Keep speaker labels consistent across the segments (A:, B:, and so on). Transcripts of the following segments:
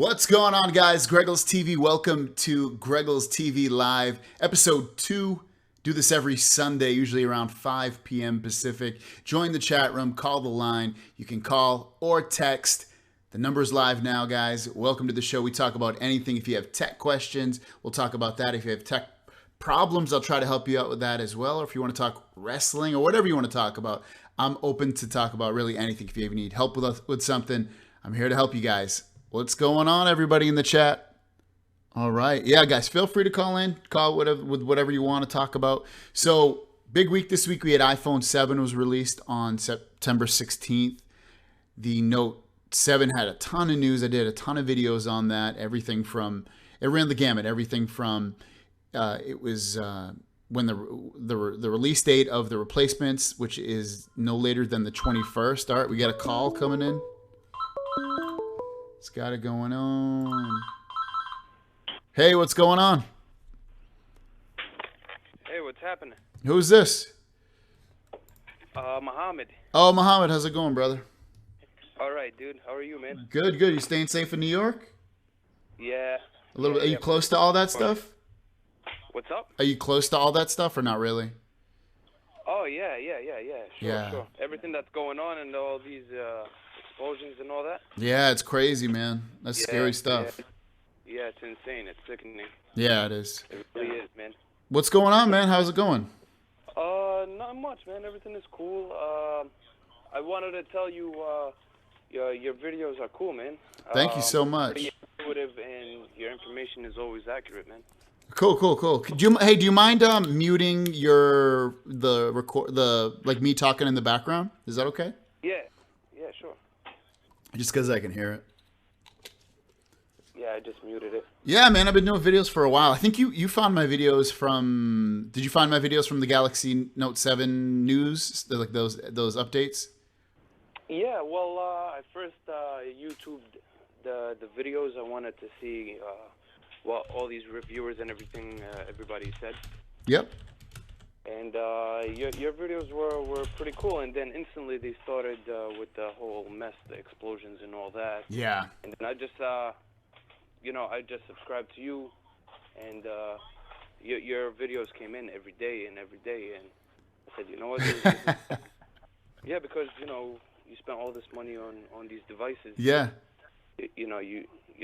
A: What's going on, guys? GregglesTV. Welcome to GregglesTV Live, episode 2. Do this every Sunday, usually around 5 p.m. Pacific. Join the chat room, call the line. You can call or text. The number's live now, guys. Welcome to the show. We talk about anything. If you have tech questions, we'll talk about that. If you have tech problems, I'll try to help you out with that as well. Or if you want to talk wrestling or whatever you want to talk about, I'm open to talk about really anything. If you even need help with something, I'm here to help you guys. What's going on, everybody in the chat? All right. Yeah, guys, feel free to call in. Call with whatever you want to talk about. So, big week this week. We had iPhone 7 was released on September 16th. The Note 7 had a ton of news. I did a ton of videos on that. It ran the gamut. Everything from, it was when the release date of the replacements, which is no later than the 21st. All right, we got a call coming in. It's got it going on. Hey, what's going on?
B: Hey, what's happening?
A: Who's this?
B: Muhammad.
A: Oh, Muhammad, how's it going, brother?
B: All right, dude. How are you, man?
A: Good, good. You staying safe in New York?
B: Yeah.
A: A little bit. Are you close to all that stuff?
B: What's up?
A: Are you close to all that stuff or not really?
B: Oh, yeah. Sure. Everything that's going on and all these explosions and all that.
A: Yeah, it's crazy, man. That's scary stuff.
B: Yeah, it's insane. It's sickening.
A: Yeah, it is.
B: It really is, man.
A: What's going on, man? How's it going?
B: Not much, man. Everything is cool. I wanted to tell you, your videos are cool, man.
A: Thank you so much.
B: Pretty intuitive, and your information is always accurate, man.
A: Cool. Do you mind muting like me talking in the background? Is that okay?
B: Yeah, sure.
A: Just because I can hear it.
B: Yeah, I just muted it.
A: Yeah, man, I've been doing videos for a while. I think you found my videos from. Did you find my videos from the Galaxy Note 7 news, like those updates?
B: Yeah, well, I first YouTubed the videos. I wanted to see what all these reviewers and everything everybody said.
A: Yep.
B: And your videos were pretty cool. And then instantly they started with the whole mess, the explosions and all that.
A: Yeah.
B: And then I just subscribed to you, and your videos came in every day, and I said, you know what? Yeah, because you spent all this money on these devices.
A: Yeah.
B: You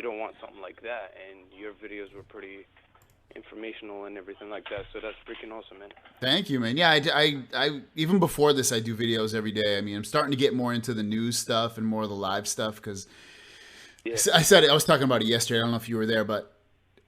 B: don't want something like that, and your videos were pretty informational and everything like that. So that's freaking awesome, man.
A: Thank you, man. Yeah, I even before this, I do videos every day. I mean, I'm starting to get more into the news stuff and more of the live stuff because. Yeah. I was talking about it yesterday. I don't know if you were there, but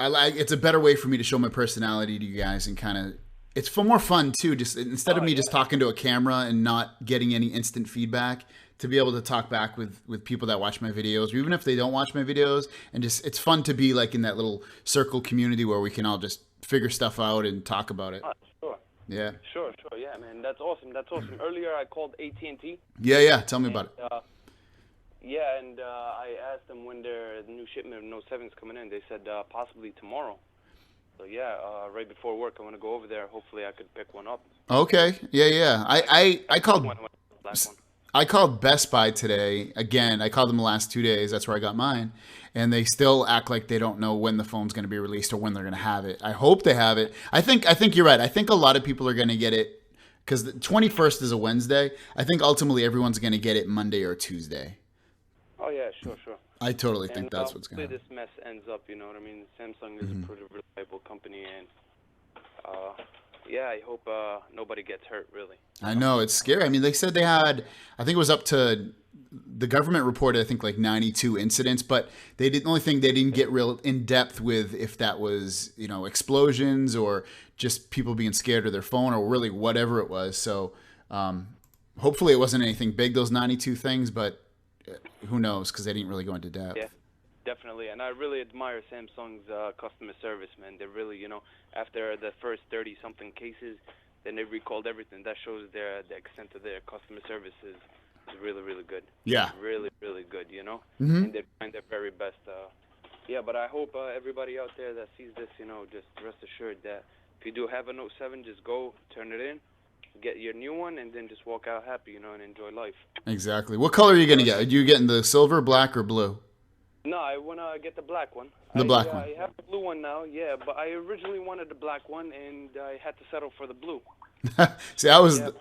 A: it's a better way for me to show my personality to you guys and kind of it's more fun too. Just instead of me just talking to a camera and not getting any instant feedback, to be able to talk back with people that watch my videos, or even if they don't watch my videos, and just it's fun to be like in that little circle community where we can all just figure stuff out and talk about it.
B: Sure.
A: Yeah.
B: Sure. Yeah, man. That's awesome. Earlier I called AT&T.
A: Yeah. Tell me about it.
B: Yeah, and I asked them when the new shipment of Note 7 is coming in. They said possibly tomorrow. So yeah, right before work, I want to go over there. Hopefully, I could pick one up.
A: Okay. Yeah. I called.
B: Last one.
A: I called Best Buy today. Again, I called them the last 2 days. That's where I got mine, and they still act like they don't know when the phone's going to be released or when they're going to have it. I hope they have it. I think you're right. I think a lot of people are going to get it because the 21st is a Wednesday. I think ultimately everyone's going to get it Monday or Tuesday.
B: Oh, yeah, sure.
A: I totally think that's what's going to happen.
B: This mess ends up, you know what I mean? Samsung is a pretty reliable company, and I hope nobody gets hurt, really.
A: I know, it's scary. I mean, they said they had, I think it was up to, the government reported, I think, like 92 incidents, but the only thing they didn't get real in-depth with if that was, explosions or just people being scared of their phone or really whatever it was. So hopefully it wasn't anything big, those 92 things, but who knows, because they didn't really go into depth.
B: Yeah, definitely. And I really admire Samsung's customer service, man. They really, after the first 30-something cases, then they recalled everything. That shows the extent of their customer service is really, really good.
A: Yeah.
B: Really, really good,
A: Mm-hmm.
B: And they're trying their very best. But I hope everybody out there that sees this, just rest assured that if you do have a Note 7, just go, turn it in, get your new one, and then just walk out happy, and enjoy life.
A: Exactly. What color are you going to get? Are you getting the silver, black, or blue?
B: No, I want to get the black one.
A: The black one.
B: I have the blue one now, yeah, but I originally wanted the black one, and I had to settle for the blue.
A: See, I was
B: Yeah,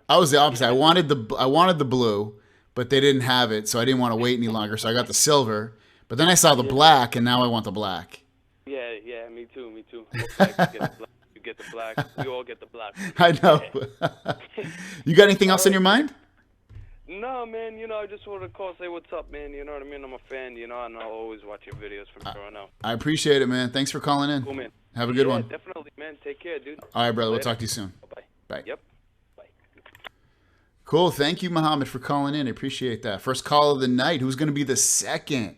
A: the opposite. I wanted the blue, but they didn't have it, so I didn't want to wait any longer. So I got the silver, but then I saw the black, and now I want the black.
B: Yeah, me too. Looks like you get the black. We all get the black.
A: I know. You got anything else in your mind?
B: No, man, I just wanted to call, say what's up, man. You know what I mean? I'm a fan, and I'll always watch your videos from here on out.
A: I appreciate it, man. Thanks for calling in.
B: Cool, man.
A: Have a good one.
B: Definitely, man. Take care, dude.
A: All right, brother. We'll talk to you soon.
B: Bye.
A: Bye.
B: Yep. Bye.
A: Cool. Thank you, Muhammad, for calling in. I appreciate that. First call of the night. Who's going to be the second?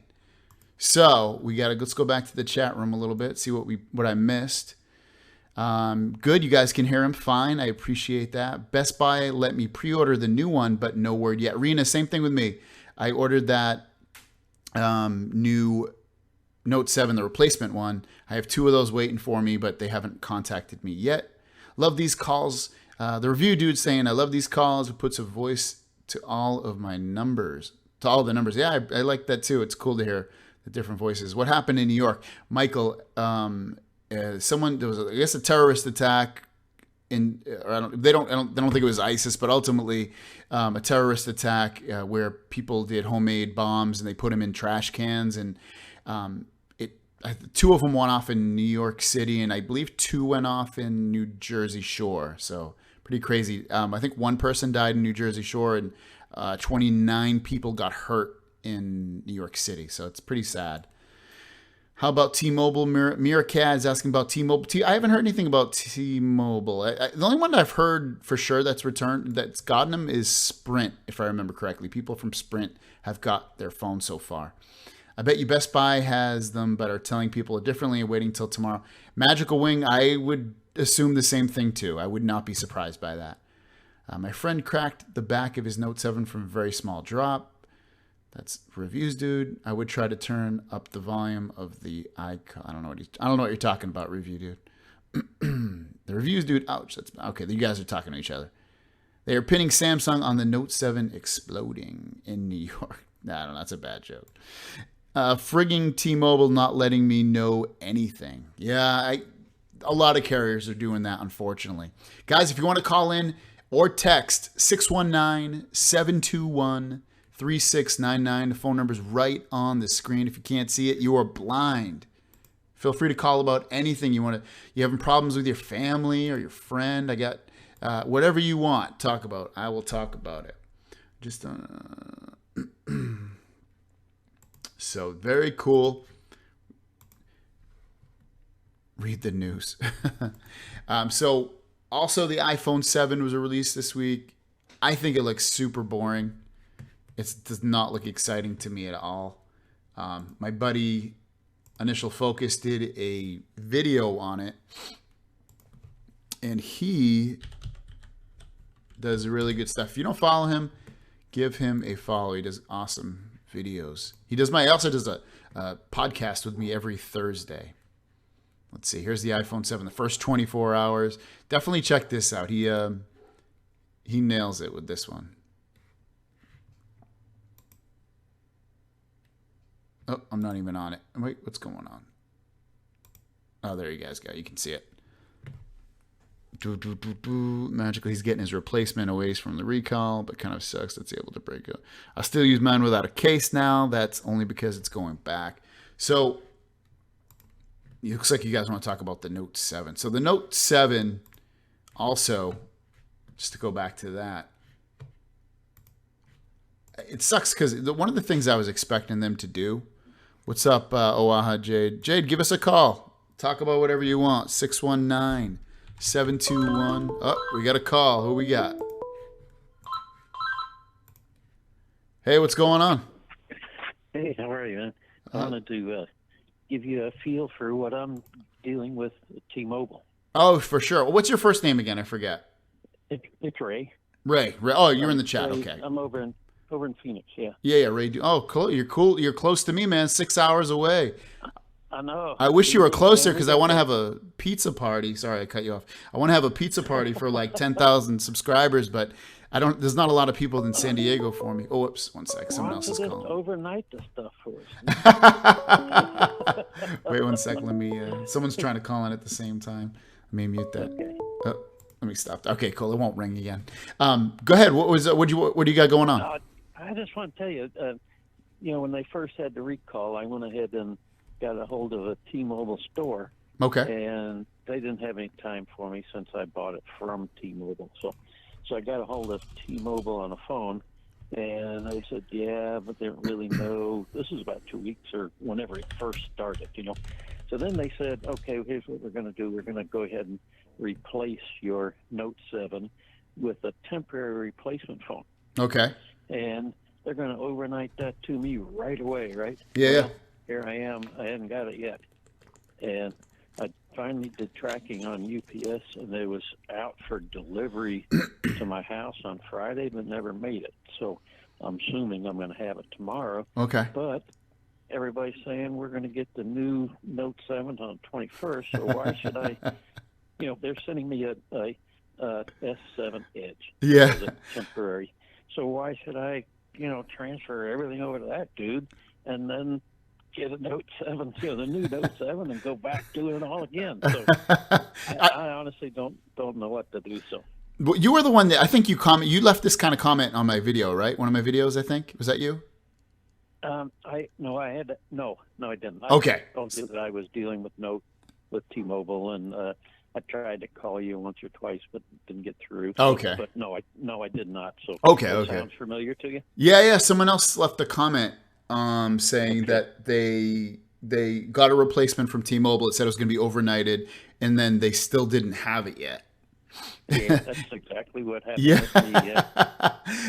A: So let's go back to the chat room a little bit, see what I missed. Good. You guys can hear him fine. I appreciate that. Best Buy let me pre-order the new one, but no word yet. Rena, same thing with me. I ordered that new Note 7, the replacement one. I have 2 of those waiting for me, but they haven't contacted me yet. Love these calls. The review dude saying, I love these calls. It puts a voice to all of my numbers, to all the numbers. Yeah, I like that too. It's cool to hear the different voices. What happened in New York? Michael, there was, I guess, a terrorist attack. I don't think it was ISIS, but ultimately a terrorist attack where people did homemade bombs and they put them in trash cans, and 2 of them went off in New York City, and I believe 2 went off in New Jersey Shore. So pretty crazy. I think 1 person died in New Jersey Shore, and 29 people got hurt in New York City. So it's pretty sad. How about T-Mobile? Mira Cat is asking about T-Mobile. I haven't heard anything about T-Mobile. The only one I've heard for sure that's gotten them is Sprint, if I remember correctly. People from Sprint have got their phone so far. I bet you Best Buy has them, but are telling people differently and waiting till tomorrow. Magical Wing, I would assume the same thing too. I would not be surprised by that. My friend cracked the back of his Note 7 from a very small drop. That's reviews, dude. I would try to turn up the volume of the icon. I don't know what you're talking about, review, dude. The reviews, dude. Ouch. That's okay. You guys are talking to each other. They are pinning Samsung on the Note 7 exploding in New York. Nah, I don't know. That's a bad joke. Frigging T-Mobile not letting me know anything. Yeah, a lot of carriers are doing that, unfortunately. Guys, if you want to call in or text 619-721-3699. The phone number is right on the screen. If you can't see it, you are blind. Feel free to call about anything you want to. You having problems with your family or your friend? I got whatever you want. Talk about. I will talk about it. Just so very cool. Read the news. So also the iPhone 7 was released this week. I think it looks super boring. It does not look exciting to me at all. My buddy Initial Focus did a video on it, and he does really good stuff. If you don't follow him, give him a follow. He does awesome videos. He also does a podcast with me every Thursday. Let's see. Here's the iPhone 7. The first 24 hours. Definitely check this out. He nails it with this one. Oh, I'm not even on it. Wait, what's going on? Oh, there you guys go. You can see it. Magically, he's getting his replacement away from the recall, but kind of sucks that's able to break it. I still use mine without a case now. That's only because it's going back. So, it looks like you guys want to talk about the Note 7. So, the Note 7 also, just to go back to that, it sucks because one of the things I was expecting them to do. What's up, Oaha Jade? Jade, give us a call. Talk about whatever you want. 619-721. Oh, we got a call. Who we got? Hey, what's going on?
C: Hey, how are you, man? I wanted to give you a feel for what I'm dealing with T-Mobile.
A: Oh, for sure. What's your first name again? I forget.
C: It's Ray.
A: Ray. Oh, you're in the chat.
C: Ray,
A: Okay.
C: I'm over in Phoenix, yeah.
A: Yeah, Ray. Oh, cool. You're cool. You're close to me, man. 6 hours away.
C: I know.
A: I wish you were closer because I want to have a pizza party. Sorry, I cut you off. I want to have a pizza party for like 10,000 subscribers, but I don't. There's not a lot of people in San Diego for me. Oh, whoops! 1 sec. Someone
C: Why
A: else
C: don't
A: is
C: you just
A: calling.
C: overnight the stuff for us?
A: Wait 1 sec. Let me. Someone's trying to call in at the same time. Let me mute that.
C: Okay.
A: Oh, let me stop. Okay, cool. It won't ring again. Go ahead. What do you got going on?
C: I just want to tell you, when they first had the recall, I went ahead and got a hold of a T-Mobile store.
A: Okay.
C: And they didn't have any time for me since I bought it from T-Mobile. So I got a hold of T-Mobile on the phone, and they said, yeah, but they don't really know. This is about 2 weeks or whenever it first started, So then they said, okay, here's what we're going to do. We're going to go ahead and replace your Note 7 with a temporary replacement phone.
A: Okay.
C: And they're going to overnight that to me right away, right?
A: Yeah.
C: Well, here I am. I hadn't got it yet. And I finally did tracking on UPS, and it was out for delivery to my house on Friday, but never made it. So I'm assuming I'm going to have it tomorrow.
A: Okay.
C: But everybody's saying we're going to get the new Note 7 on the 21st, so why should I? They're sending me a S7 Edge.
A: Yeah.
C: As a temporary. So why should I, transfer everything over to that dude and then get a Note 7, the new Note 7, and go back doing it all again. So I honestly don't know what to do. So
A: Well, you were the one that I think you left this kind of comment on my video, right? One of my videos, I think. Was that you?
C: I didn't.
A: Okay.
C: I told you that I was dealing with T-Mobile, and I tried to call you once or twice, but didn't get through.
A: Okay.
C: But no, I did not. So
A: Okay.
C: Sounds familiar to you?
A: Yeah. Someone else left a comment saying that they got a replacement from T-Mobile. It said it was going to be overnighted, and then they still didn't have it yet.
C: Yeah, that's exactly what happened
A: Yeah.
C: with me. Yeah.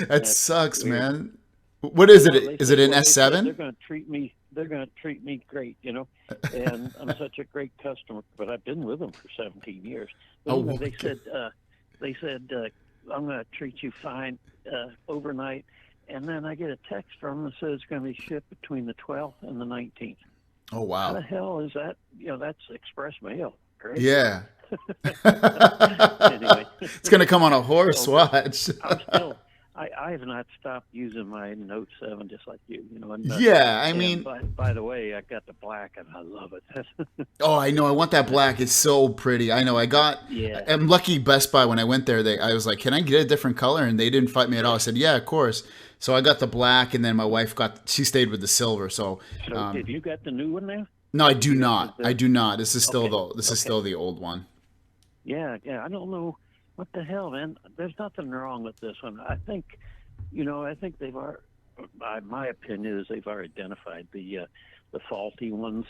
A: That sucks, weird. Man. What is it? Is it an S7?
C: They're going to treat me. They're going to treat me great, And I'm such a great customer. But I've been with them for 17 years. But they said I'm going to treat you fine overnight. And then I get a text from them that says it's going to be shipped between the 12th and the 19th.
A: Oh wow!
C: How the hell is that? That's express mail. Right?
A: Yeah.
C: Anyway,
A: it's going to come on a horse. Watch.
C: I have not stopped using my Note 7 just like you.
A: Yeah, I mean.
C: By the way, I got the black and I love it.
A: Oh, I know. I want that black. It's so pretty. I know. I'm lucky Best Buy when I went there. I was like, can I get a different color? And they didn't fight me at all. I said, yeah, of course. So I got the black, and then my wife she stayed with the silver. So
C: did you got the new one now?
A: No, I do not. I do not. This is still still the old one.
C: Yeah. I don't know what the hell, man. There's nothing wrong with this one. I think, they've already. My opinion is they've already identified the faulty ones,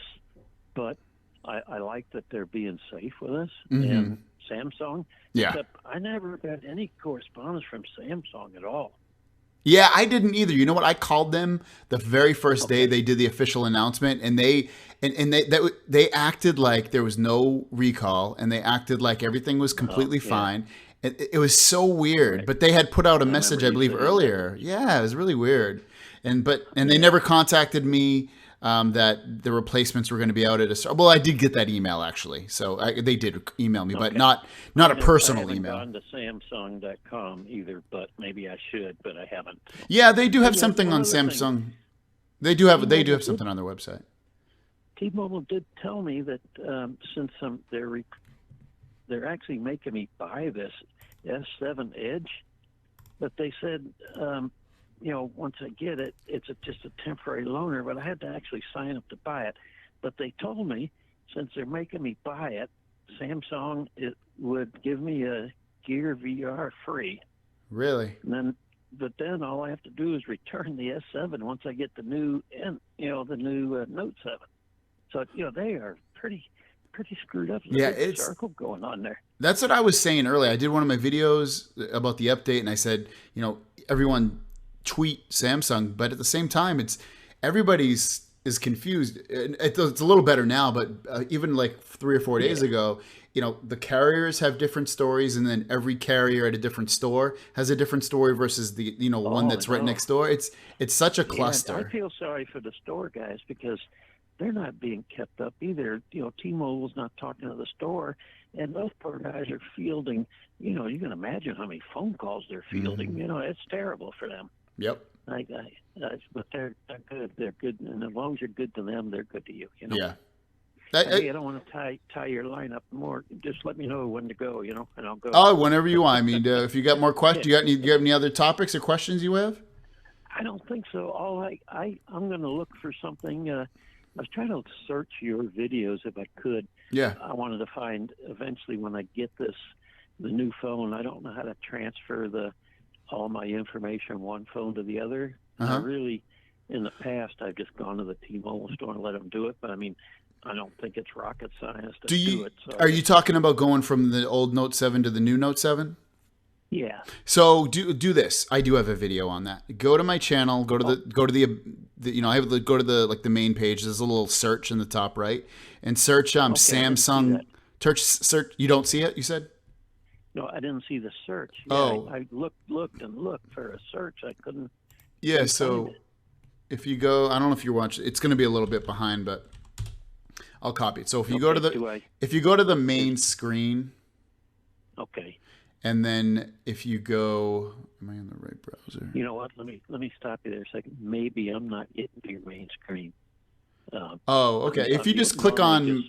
C: but I like that they're being safe with us.
A: Mm-hmm.
C: And Samsung.
A: Yeah.
C: Except I never got any correspondence from Samsung at all.
A: Yeah, I didn't either. You know what? I called them the very first day they did the official announcement, and they acted like there was no recall, and they acted like everything was completely fine. It was so weird, right. But they had put out a message, I believe, earlier. Yeah, it was really weird, and they never contacted me that the replacements were going to be out at a. Well, I did get that email actually, so they did email me, but not a personal email.
C: I haven't gone to Samsung.com either, but maybe I should, but I haven't.
A: Yeah, they do have something on Samsung. They do have something on their website.
C: T-Mobile did tell me that since they're actually making me buy this S7 Edge, but they said. Once I get it, it's just a temporary loaner, but I had to actually sign up to buy it. But they told me, since they're making me buy it, Samsung would give me a Gear VR free.
A: Really?
C: But then all I have to do is return the S7 once I get the new Note 7. So, they are pretty screwed up. There's a circle going on there. That's
A: what I was saying earlier. I did one of my videos about the update, and I said, everyone tweet Samsung, but at the same time, everybody's is confused. It's a little better now, but even like 3 or 4 days ago, the carriers have different stories, and then every carrier at a different store has a different story versus the one that's right next door. It's such a cluster.
C: I feel sorry for the store guys because they're not being kept up either. You know, T-Mobile's not talking to the store, and those poor guys are fielding. You know, you can imagine how many phone calls they're fielding.
A: Mm-hmm.
C: You know, it's terrible for them.
A: Yep.
C: But they're good. They're good, and as long as you're good to them, they're good to you. You know.
A: Yeah.
C: Hey, I don't want to tie your line up more. Just let me know when to go. You know, and I'll go.
A: Oh, whenever you want. I mean, if you got more questions, you have any other topics or questions you have?
C: I don't think so. I'm going to look for something. I was trying to search your videos if I could.
A: Yeah.
C: I wanted to find eventually when I get the new phone. I don't know how to transfer all my information one phone to the other. I really, in the past, I've just gone to the T-Mobile store and let them do it. But I mean, I don't think it's rocket science to do it. So.
A: Are you talking about going from the old Note 7 to the new Note 7?
C: Yeah.
A: So do this. I do have a video on that. Go to my channel. Go to the you know, I have the go to the main page. There's a little search in the top right, and search Samsung. Search. You don't see it? You said?
C: No, I didn't see the search. Yeah,
A: oh.
C: I looked and looked for a search. I couldn't.
A: Yeah. So if you go, I don't know if you're watching. It's going to be a little bit behind, but I'll copy it. So if you go to the main screen.
C: Okay.
A: And then if you go, am I in the right browser?
C: You know what? Let me stop you there a second. Maybe I'm not getting to your main screen.
A: Okay. If you just click on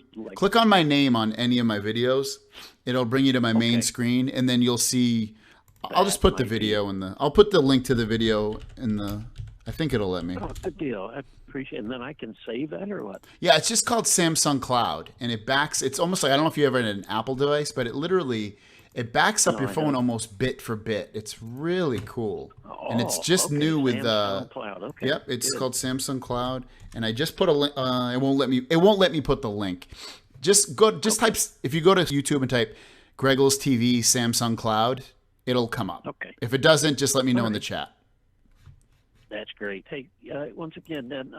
A: my name on any of my videos, it'll bring you to my main screen, and then you'll see. I'll just put the video I'll put the link to the video in the. I think it'll let me.
C: Oh, good deal. I appreciate it. And then I can save that or what?
A: Yeah, it's just called Samsung Cloud, and it's almost like, I don't know if you ever had an Apple device, but it backs up your phone almost bit for bit. It's really cool. And it's just new with
C: Samsung Cloud. Okay.
A: Yep, it's called Samsung Cloud, and I just put a link. It won't let me put the link. Type, if you go to YouTube and type GregglesTV Samsung Cloud, it'll come up.
C: Okay.
A: If it doesn't, just let me know in the chat.
C: That's great. Hey, once again, then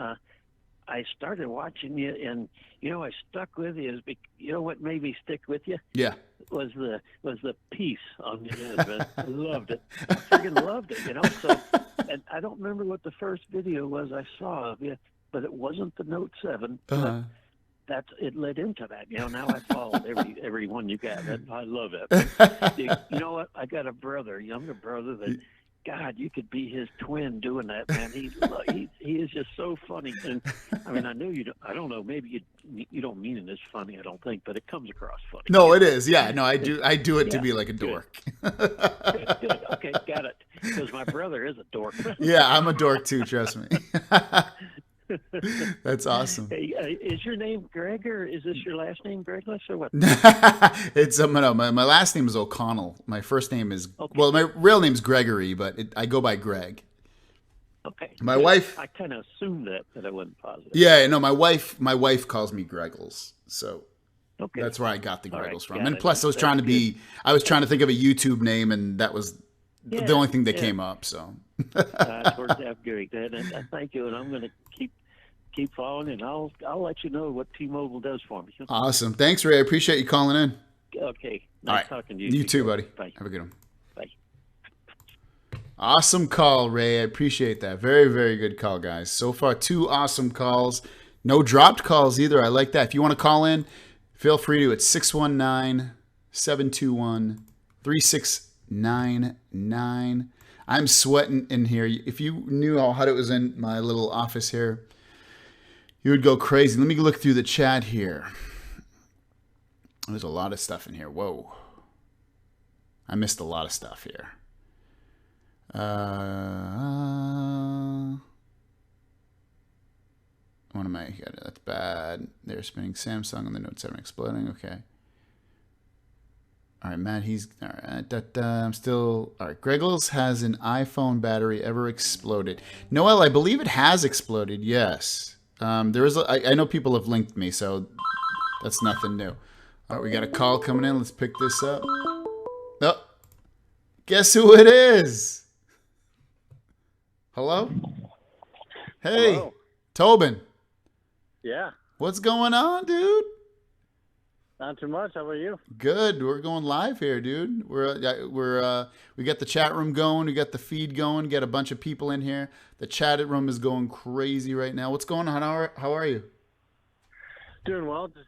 C: I started watching you, and you know I stuck with you. You know what made me stick with you?
A: Yeah.
C: Was the piece on the end, man. I loved it. I friggin' loved it, you know. So, and I don't remember what the first video was I saw of you, but it wasn't the Note 7. But it led into that. You know, now I followed every one you got. I love it. You know what? I got a younger brother that. God, you could be his twin doing that, man. He is just so funny. And I mean, I know you. I don't know. Maybe you don't mean it as funny. I don't think, but it comes across funny.
A: No, it is. Yeah, no, I do. I do it to be like a dork.
C: Good. Okay, got it. Because my brother is a dork.
A: Yeah, I'm a dork too. Trust me. That's awesome.
C: Hey, is your name Greg, or is this your last name, Greggless, or what?
A: It's no, my last name is O'Connell. My first name is well, my real name's Gregory, but I go by Greg.
C: Okay.
A: My wife.
C: I kind of assumed that, but I wasn't positive.
A: Yeah, no, my wife calls me Greggles, so that's where I got the Greggles from. And plus, I was trying to think of a YouTube name, and that was the only thing that came up. So.
C: It worked out great. And thank you, and I'm going to keep following, and I'll let you know what T-Mobile does for me.
A: Awesome. Thanks, Ray. I appreciate you calling in.
C: Okay. Nice talking to you.
A: You too, buddy.
C: Bye.
A: Have a good one.
C: Bye.
A: Awesome call, Ray. I appreciate that. Very, very good call, guys. So far, 2 awesome calls. No dropped calls either. I like that. If you want to call in, feel free to. It's 619-721-3699. I'm sweating in here. If you knew how hot it was in my little office here, you would go crazy. Let me look through the chat here. There's a lot of stuff in here. Whoa. I missed a lot of stuff here. What am I? That's bad. They're spinning Samsung on the Note 7 exploding. Okay. All right, Matt, all right. I'm still, all right. Greggles, has an iPhone battery ever exploded? Noel, I believe it has exploded. Yes. There is. I know people have linked me, so that's nothing new. All right, we got a call coming in. Let's pick this up. Oh, guess who it is? Hello? Hey,
D: hello.
A: Tobin.
D: Yeah.
A: What's going on, dude?
D: Not too much. How about you?
A: Good. We're going live here, dude. We got the chat room going. We got the feed going. Got a bunch of people in here. The chat room is going crazy right now. What's going on? How are you?
D: Doing well. Just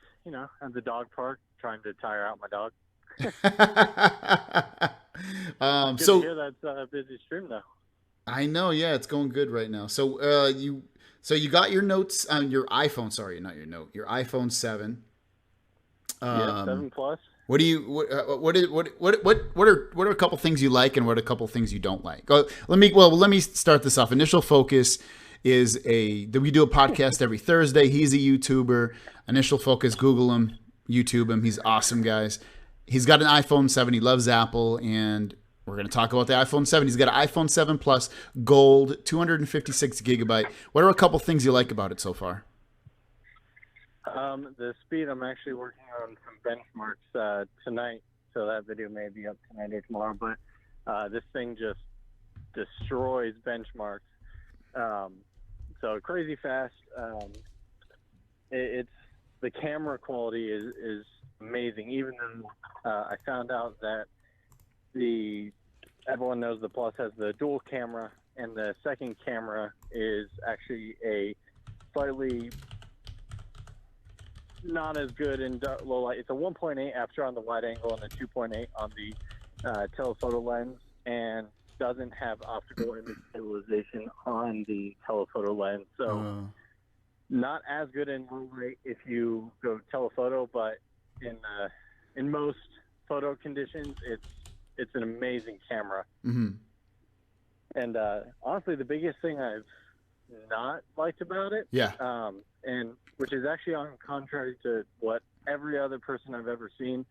D: at the dog park, trying to tire out my dog. Good to hear that's a busy stream though.
A: I know, yeah, it's going good right now. So you got your notes on your iPhone. Sorry, not your note. Your iPhone 7.
D: Yeah, 7 Plus.
A: What do you what are a couple things you like and what are a couple things you don't like? Let me start this off. Initial Focus is we do a podcast every Thursday. He's a YouTuber. Initial Focus, Google him, YouTube him. He's awesome, guys. He's got an iPhone 7. He loves Apple, and we're going to talk about the iPhone 7. He's got an iPhone 7 Plus Gold, 256 gigabyte. What are a couple things you like about it so far?
D: The speed. I'm actually working on some benchmarks tonight, so that video may be up tonight or tomorrow. But this thing just destroys benchmarks. So crazy fast. It's the camera quality is amazing. Even though I found out that everyone knows the Plus has the dual camera, and the second camera is actually a slightly not as good in low light. It's a 1.8 aperture on the wide angle and a 2.8 on the telephoto lens, and doesn't have optical image stabilization on the telephoto lens. So not as good in low light if you go telephoto, but in most photo conditions, it's an amazing camera.
A: Mm-hmm.
D: And honestly, the biggest thing I've not liked about it, and which is actually on contrary to what every other person I've ever seen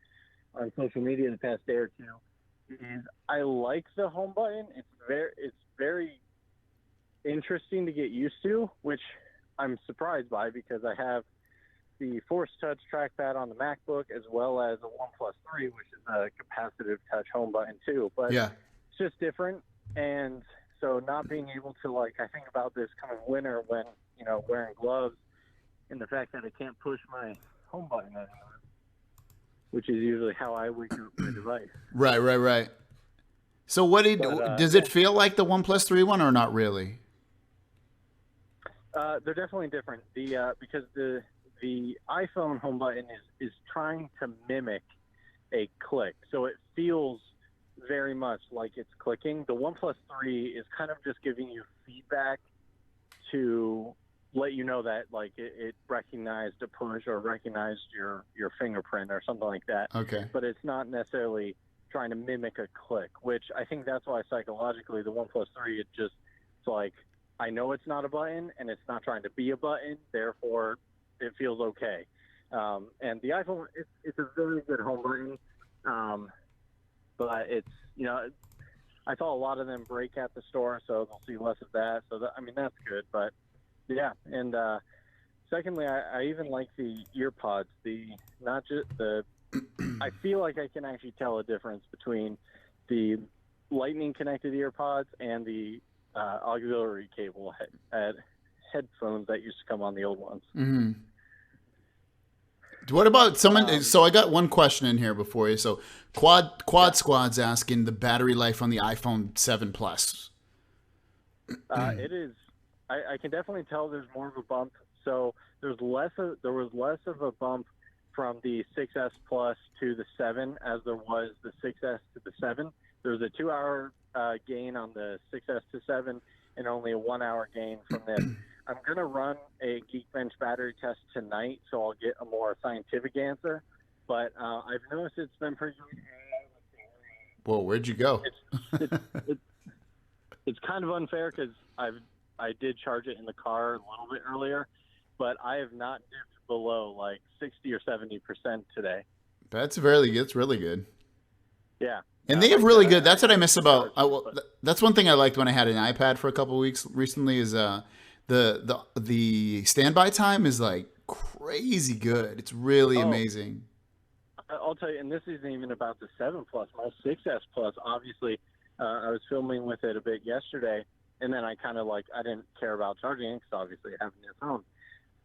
D: on social media in the past day or two, is I like the home button. It's very interesting to get used to, which I'm surprised by because I have the Force Touch trackpad on the MacBook as well as a OnePlus 3, which is a capacitive touch home button too. But it's just different. And so not being able to, I think about this coming winter when, wearing gloves, and the fact that I can't push my home button anymore, which is usually how I wake up my device.
A: Right. So does it feel like the OnePlus 3 one or not really?
D: They're definitely different. Because the iPhone home button is trying to mimic a click, so it feels very much like it's clicking. The OnePlus 3 is kind of just giving you feedback to let you know that it recognized a push or recognized your fingerprint or something like that.
A: Okay.
D: But it's not necessarily trying to mimic a click, which I think that's why psychologically the OnePlus 3, it's like, I know it's not a button and it's not trying to be a button, therefore it feels okay. And the iPhone, it's a very good home button. But it's, I saw a lot of them break at the store, so they'll see less of that. So that's good. But yeah, and secondly, I even like the ear pods. I feel like I can actually tell a difference between the lightning connected ear pods and the auxiliary cable headphones that used to come on the old ones.
A: Mm-hmm. What about someone? So I got one question in here before you. So Quad Squad's asking the battery life on the iPhone 7 Plus.
D: It is. I can definitely tell there's more of a bump. So there was less of a bump from the 6S Plus to the 7 as there was the 6S to the 7. There was a 2-hour gain on the 6S to 7 and only a 1-hour gain from this. I'm going to run a Geekbench battery test tonight, so I'll get a more scientific answer. But I've noticed it's been pretty good.
A: Whoa, where'd you go?
D: It's kind of unfair because I did charge it in the car a little bit earlier, but I have not dipped below 60 or 70% today.
A: That's really good.
D: Yeah.
A: And they have really good. That's what I miss about. That's one thing I liked when I had an iPad for a couple of weeks recently. Is the standby time is crazy good. It's really amazing.
D: I'll tell you, and this isn't even about the 7 Plus. My 6S Plus, obviously, I was filming with it a bit yesterday, and then I kind of I didn't care about charging it because obviously I have a new phone.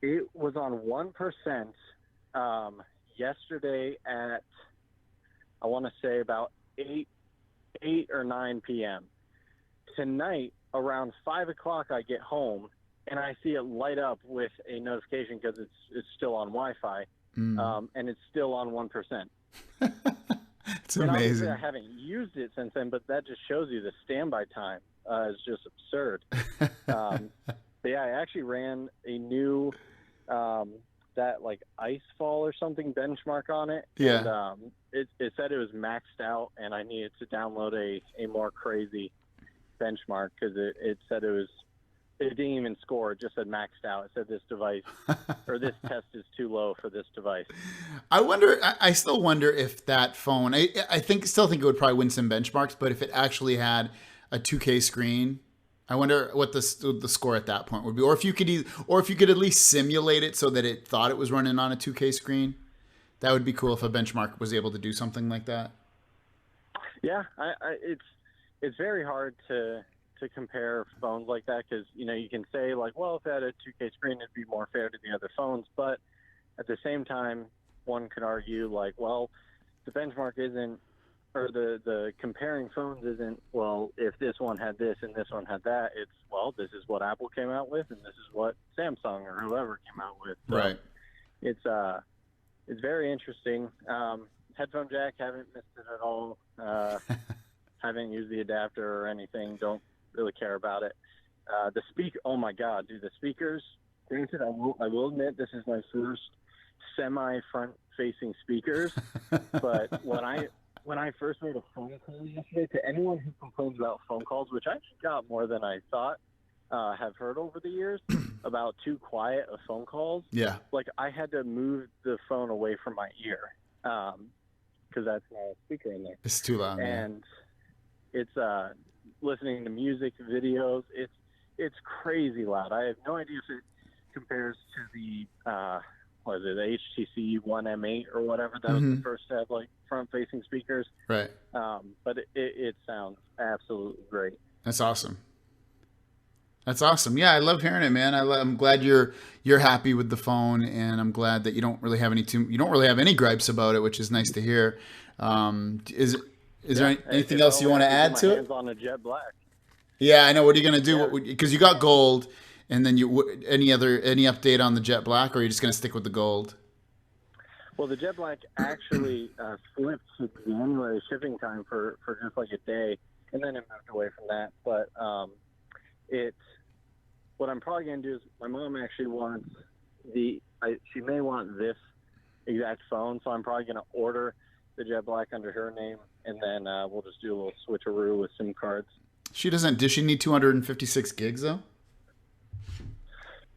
D: It was on 1% yesterday at, I want to say about 8 or 9 p.m. Tonight, around 5 o'clock, I get home, and I see it light up with a notification because it's still on Wi-Fi, and it's still on 1%.
A: It's amazing.
D: I haven't used it since then, but that just shows you the standby time is just absurd. But yeah, I actually ran a new that like ice fall or something benchmark on it.
A: Yeah.
D: And, it said it was maxed out, and I needed to download a more crazy benchmark because it said it didn't even score. It just said maxed out. It said this device or this test is too low for this device.
A: I still wonder if that phone, still think it would probably win some benchmarks, but if it actually had a 2K screen, I wonder what the score at that point would be, or if you could at least simulate it so that it thought it was running on a 2K screen. That would be cool if a benchmark was able to do something like that.
D: Yeah, it's very hard to compare phones like that because you can say like, well, if it had a 2K screen, it'd be more fair to the other phones, but at the same time, one could argue like, well, the benchmark isn't, or the comparing phones isn't, well, if this one had this and this one had that, it's, well, this is what Apple came out with and this is what Samsung or whoever came out with. So
A: right.
D: It's very interesting. Headphone jack, haven't missed it at all. Haven't used the adapter or anything. Don't really care about it. The speaker, oh my God, dude, the speakers. Granted, I will admit this is my first semi-front-facing speakers, but when I first made a phone call yesterday, to anyone who complains about phone calls, which I actually got more than I thought, have heard over the years about too quiet of phone calls.
A: Yeah.
D: Like I had to move the phone away from my ear because that's my speaker in there.
A: It's too loud.
D: And it's listening to music, videos. It's crazy loud. I have no idea if it compares to the the HTC One M8 or whatever. That was the first to have like front-facing speakers.
A: Right.
D: But it sounds absolutely great.
A: That's awesome. That's awesome. Yeah, I love hearing it, man. I'm glad you're happy with the phone, and I'm glad that you don't really have any gripes about it, which is nice to hear. Is there anything else you want to add to it?
D: Hands on a jet black.
A: Yeah, I know. What are you gonna do? Because you got gold, and then any update on the jet black, or are you just gonna stick with the gold?
D: Well, the jet black actually flipped to January shipping time for just like a day, and then it moved away from that. But what I'm probably going to do is my mom actually wants she may want this exact phone, so I'm probably going to order the jet black under her name, and then we'll just do a little switcheroo with SIM cards. Does
A: she need 256 gigs though?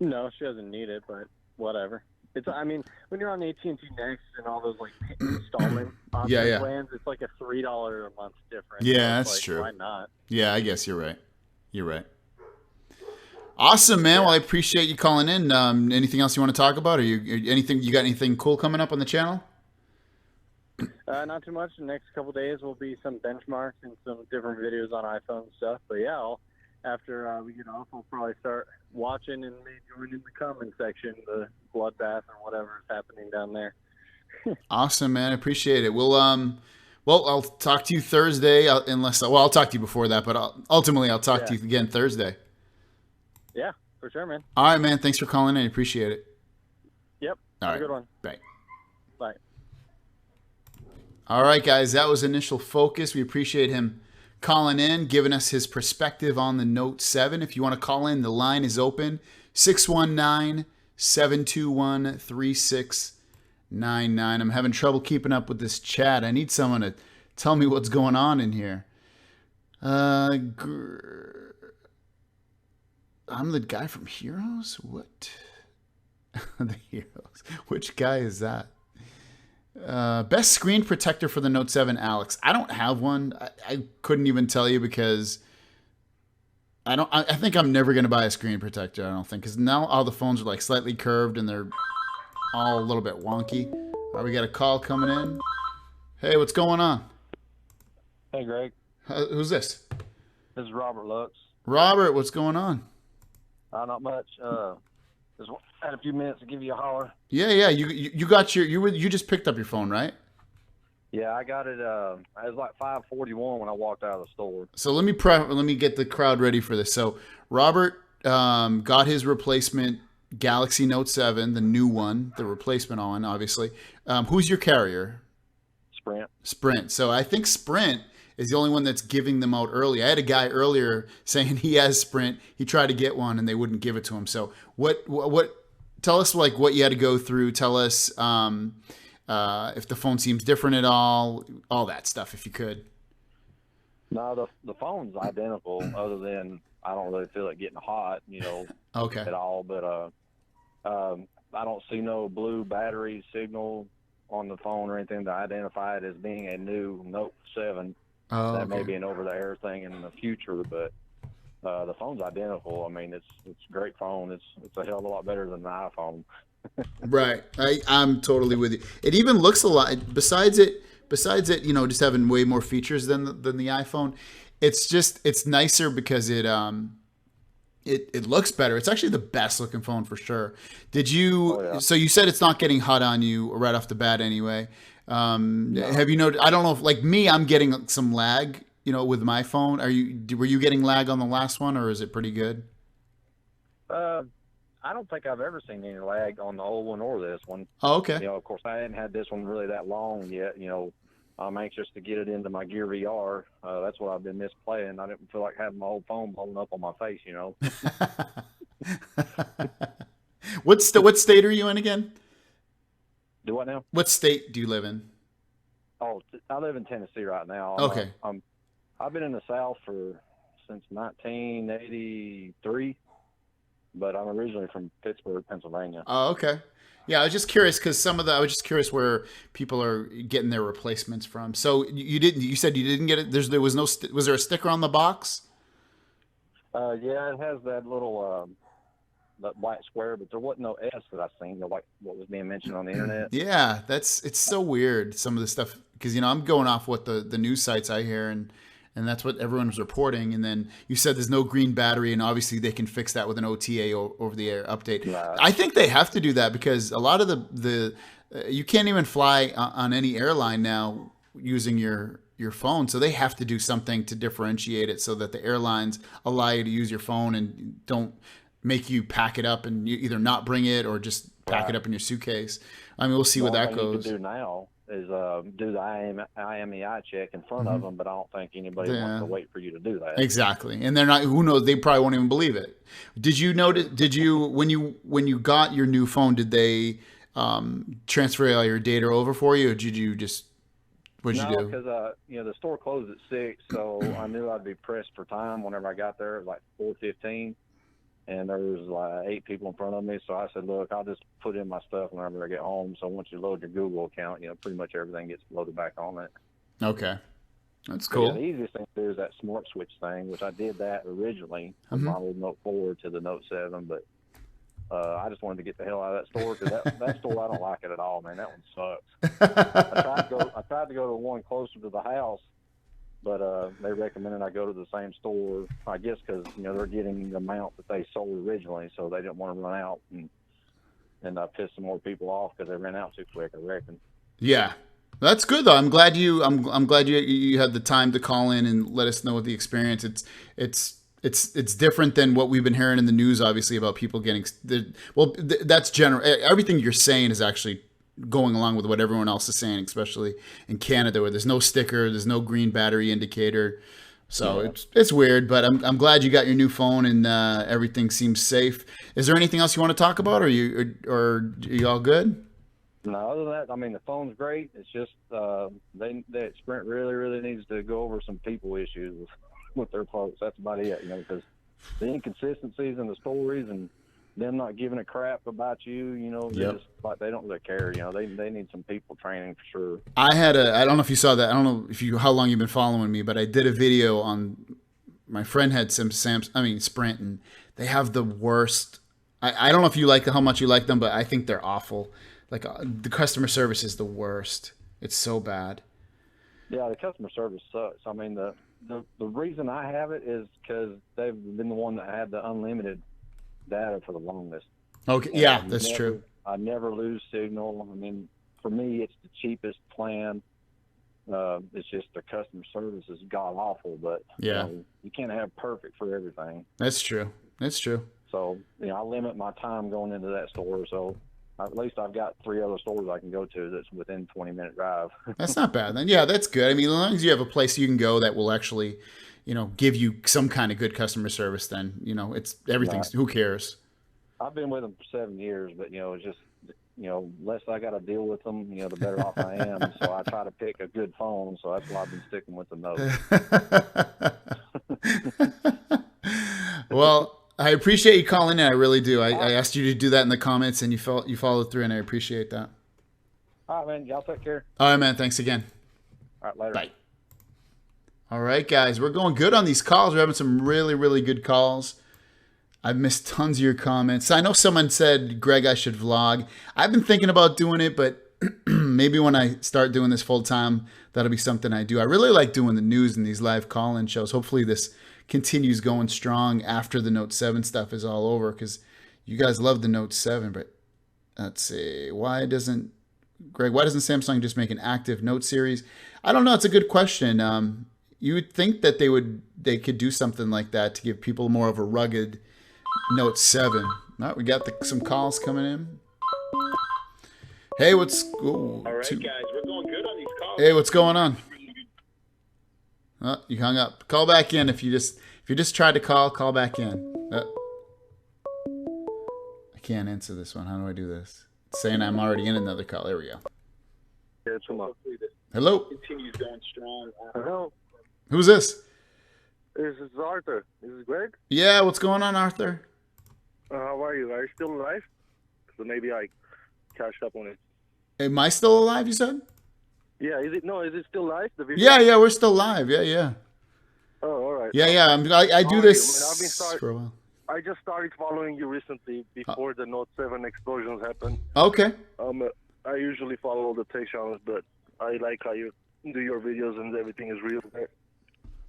D: No, she doesn't need it, but whatever. When you're on AT&T Next and all those like installment plans, it's like a $3 a month difference.
A: Yeah, that's
D: like,
A: true.
D: Why not?
A: Yeah, I guess you're right. Awesome, man. Well, I appreciate you calling in. Anything else you want to talk about? You got anything cool coming up on the channel?
D: Not too much. The next couple days will be some benchmarks and some different videos on iPhone stuff. But yeah, after we get off, I'll probably start watching and maybe join in the comment section, the bloodbath or whatever is happening down there.
A: Awesome, man. I appreciate it. I'll talk to you Thursday, I'll talk to you before that, but ultimately I'll talk to you again Thursday.
D: Yeah, for sure, man.
A: All right, man. Thanks for calling in. I appreciate it.
D: Yep.
A: All right.
D: Have a good one.
A: Bye.
D: Bye.
A: All right, guys. That was Initial Focus. We appreciate him calling in, giving us his perspective on the Note 7. If you want to call in, the line is open. 619-721-3699. I'm having trouble keeping up with this chat. I need someone to tell me what's going on in here. I'm the guy from Heroes? What? The Heroes. Which guy is that? Best screen protector for the Note 7, Alex. I don't have one. I couldn't even tell you because I think I'm never going to buy a screen protector, I don't think. Because now all the phones are like slightly curved and they're all a little bit wonky. All right, we got a call coming in. Hey, what's going on?
E: Hey, Greg.
A: Who's this?
E: This is Robert Lux.
A: Robert, what's going on?
E: Not much. Just had a few minutes to give you a holler.
A: Yeah. You got you just picked up your phone, right?
E: Yeah, I got it. It was like 5:41 when I walked out of the store.
A: So let me get the crowd ready for this. So Robert got his replacement Galaxy Note 7, the new one, the replacement on, obviously. Who's your carrier?
E: Sprint.
A: Sprint. So I think Sprint is the only one that's giving them out early. I had a guy earlier saying he has Sprint. He tried to get one and they wouldn't give it to him. So what tell us like what you had to go through. Tell us if the phone seems different at all that stuff, if you could.
E: No, the phone's identical other than I don't really feel it getting hot,
A: Okay.
E: at all. But I don't see no blue battery signal on the phone or anything to identify it as being a new Note 7.
A: Oh,
E: that
A: okay.
E: may be an over-the-air thing in the future, but the phone's identical. I mean, it's a great phone. It's a hell of a lot better than the iPhone.
A: Right. I'm totally with you. It even looks a lot. Besides it, just having way more features than the iPhone. It's nicer because it looks better. It's actually the best looking phone for sure. Did you?
E: Oh, yeah.
A: So you said it's not getting hot on you right off the bat anyway.
E: No.
A: Have you noticed? I don't know if like me, I'm getting some lag. With my phone. Were you getting lag on the last one, or is it pretty good?
E: I don't think I've ever seen any lag on the old one or this one.
A: Oh, okay.
E: Of course, I hadn't had this one really that long yet. I'm anxious to get it into my Gear VR. That's what I've been misplaying. I didn't feel like having my old phone blowing up on my face.
A: What state are you in again?
E: Do what now?
A: What state do you live in?
E: Oh, I live in Tennessee right now.
A: Okay.
E: I've been in the South since 1983, but I'm originally from Pittsburgh, Pennsylvania.
A: Oh, okay. Yeah, I was just curious because I was just curious where people are getting their replacements from. So you said you didn't get it. There was no, was there a sticker on the box?
E: Yeah, it has that little, that white square, but there wasn't no S that I seen, what was being mentioned on the internet.
A: Yeah, it's so weird, some of the stuff, because, I'm going off what the news sites I hear, and that's what everyone was reporting. And then you said there's no green battery, and obviously they can fix that with an OTA over-the-air update.
E: Right.
A: I think they have to do that because a lot of the you can't even fly on any airline now using your phone, so they have to do something to differentiate it so that the airlines allow you to use your phone and don't make you pack it up and you either not bring it or just pack it up in your suitcase. I mean, we'll see where that goes.
E: What you can do now is do the IMEI check in front of them, but I don't think anybody wants to wait for you to do that.
A: Exactly, and they're not. Who knows? They probably won't even believe it. Did you notice? When you got your new phone? Did they transfer all your data over for you, or did you just? What'd you do?
E: No, because the store closed at 6, so I knew I'd be pressed for time whenever I got there at like 4:15. And there was like 8 people in front of me, so I said, "Look, I'll just put in my stuff whenever I get home." So once you load your Google account, pretty much everything gets loaded back on it.
A: Okay, that's cool.
E: Yeah, the easiest thing to do is that smart switch thing, which I did that originally from my old Note 4 to the Note 7, but I just wanted to get the hell out of that store because that store, I don't like it at all, man. That one sucks. I tried to go to one closer to the house, but they recommended I go to the same store, I guess, because they're getting the amount that they sold originally, so they didn't want to run out and piss some more people off because they ran out too quick, I reckon.
A: Yeah, that's good though. I'm glad you had the time to call in and let us know what the experience. It's different than what we've been hearing in the news, obviously, about people getting. That's general. Everything you're saying is actually going along with what everyone else is saying, especially in Canada where there's no sticker, there's no green battery indicator. So it's weird, but I'm glad you got your new phone and everything seems safe. Is there anything else you want to talk about, or are you all good?
E: No, other than that, I mean, the phone's great. It's just that Sprint really needs to go over some people issues with their folks. That's about it, because the inconsistencies in the stories and them not giving a crap about you, just like they don't really care. They need some people training for sure. I
A: don't know if you saw that. I don't know how long you've been following me, but I did a video on my friend had some Sprint, and they have the worst. I don't know if you like how much you like them, but I think they're awful. Like the customer service is the worst. It's so bad.
E: Yeah, the customer service sucks. I mean, the reason I have it is because they've been the one that had the unlimited data for the longest.
A: Okay, yeah, that's true.
E: I never lose signal. I mean, for me, it's the cheapest plan. It's just the customer service is god awful, but you can't have perfect for everything.
A: That's true.
E: So, I limit my time going into that store. So at least I've got 3 other stores I can go to that's within 20-minute drive.
A: That's not bad then. Yeah, that's good. I mean, as long as you have a place you can go that will actually, give you some kind of good customer service, then, it's everything's, who cares?
E: I've been with them for 7 years, but, it's just, less I got to deal with them, the better off I am. So I try to pick a good phone. So that's why I've been sticking with the Note.
A: Well, I appreciate you calling in. I really do. I asked you to do that in the comments, and you followed through, and I appreciate that.
E: All right, man. Y'all take care.
A: All right, man. Thanks again.
E: All right, later.
A: Bye. All right, guys. We're going good on these calls. We're having some really, really good calls. I've missed tons of your comments. I know someone said, Greg, I should vlog. I've been thinking about doing it, but maybe when I start doing this full time, that'll be something I do. I really like doing the news and these live call-in shows. Hopefully this continues going strong after the Note 7 stuff is all over, because you guys love the Note 7. But let's see, why doesn't Samsung just make an active Note series? I don't know. It's a good question. You would think that they could do something like that to give people more of a rugged Note 7. All right, we got some calls coming in. Hey,
F: all right, guys, we're going good on these calls.
A: Hey, what's going on? Oh, you hung up. Call back in if you just tried to call back in. I can't answer this one. How do I do this? It's saying I'm already in another call. There we go.
F: Yeah, come on.
A: Hello.
F: Continues going strong.
D: Hello.
A: Who's this?
D: This is Arthur. This is Greg.
A: Yeah, what's going on, Arthur?
D: How are you? Are you still alive? So maybe I catch up on it.
A: Am I still alive, you said?
D: Yeah, is it still live? The video?
A: Yeah, we're still live. Yeah.
D: Oh, all right.
A: Yeah. I do this for a while.
D: I just started following you recently before the Note 7 explosions happened.
A: Okay.
D: I usually follow all the tech channels, but I like how you do your videos and everything is real there.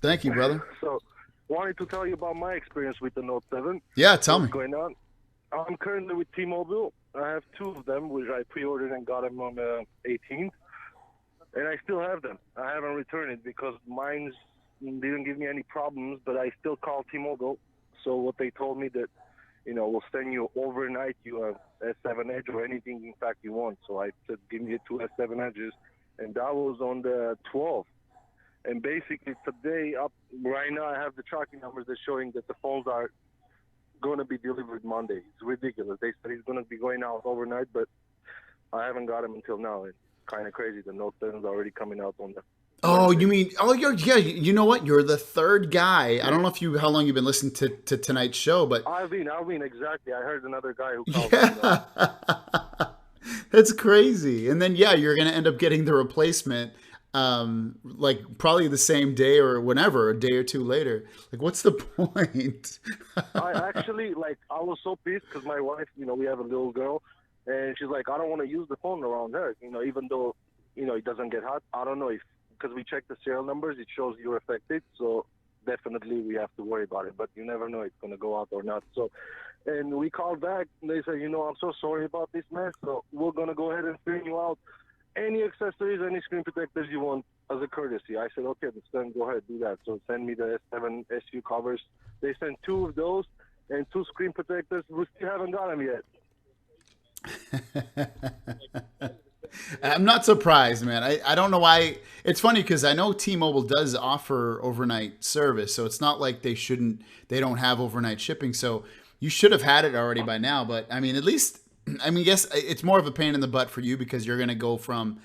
A: Thank you, brother.
D: So, wanted to tell you about my experience with the Note 7.
A: Yeah, tell me.
D: What's going on? I'm currently with T-Mobile. I have 2 of them, which I pre-ordered and got them on the 18th. And I still have them. I haven't returned it because mine didn't give me any problems, but I still called T-Mobile. So what they told me that, we'll send you overnight you S7 Edge or anything, in fact, you want. So I said, give me the 2 S7 Edges. And that was on the 12th. And basically today, right now, I have the tracking numbers that's showing that the phones are going to be delivered Monday. It's ridiculous. They said it's going to be going out overnight, but I haven't got them until now. It's kind of crazy. The Note 7 is already coming out on the...
A: Oh, you mean... Oh, you know what? You're the third guy. I don't know how long you've been listening to tonight's show, but... I've been,
D: exactly. I heard another guy who called me.
A: That's crazy. And then, you're going to end up getting the replacement... probably the same day or whenever, a day or two later. Like, what's the point?
D: I actually, I was so pissed because my wife, we have a little girl, and she's like, I don't want to use the phone around her, even though, it doesn't get hot. I don't know because we checked the serial numbers, it shows you're affected, so definitely we have to worry about it, but you never know it's going to go out or not. So, and we called back, and they said, I'm so sorry about this mess, so we're going to go ahead and send you out any accessories, any screen protectors you want as a courtesy. I said, okay, then go ahead, do that. So send me the S7 SU covers. They sent 2 of those and 2 screen protectors. We still haven't got them
A: yet. I'm not surprised, man. I don't know why. It's funny because I know T-Mobile does offer overnight service, so it's not like they don't have overnight shipping. So you should have had it already by now. But I mean, yes, it's more of a pain in the butt for you because you're going to go from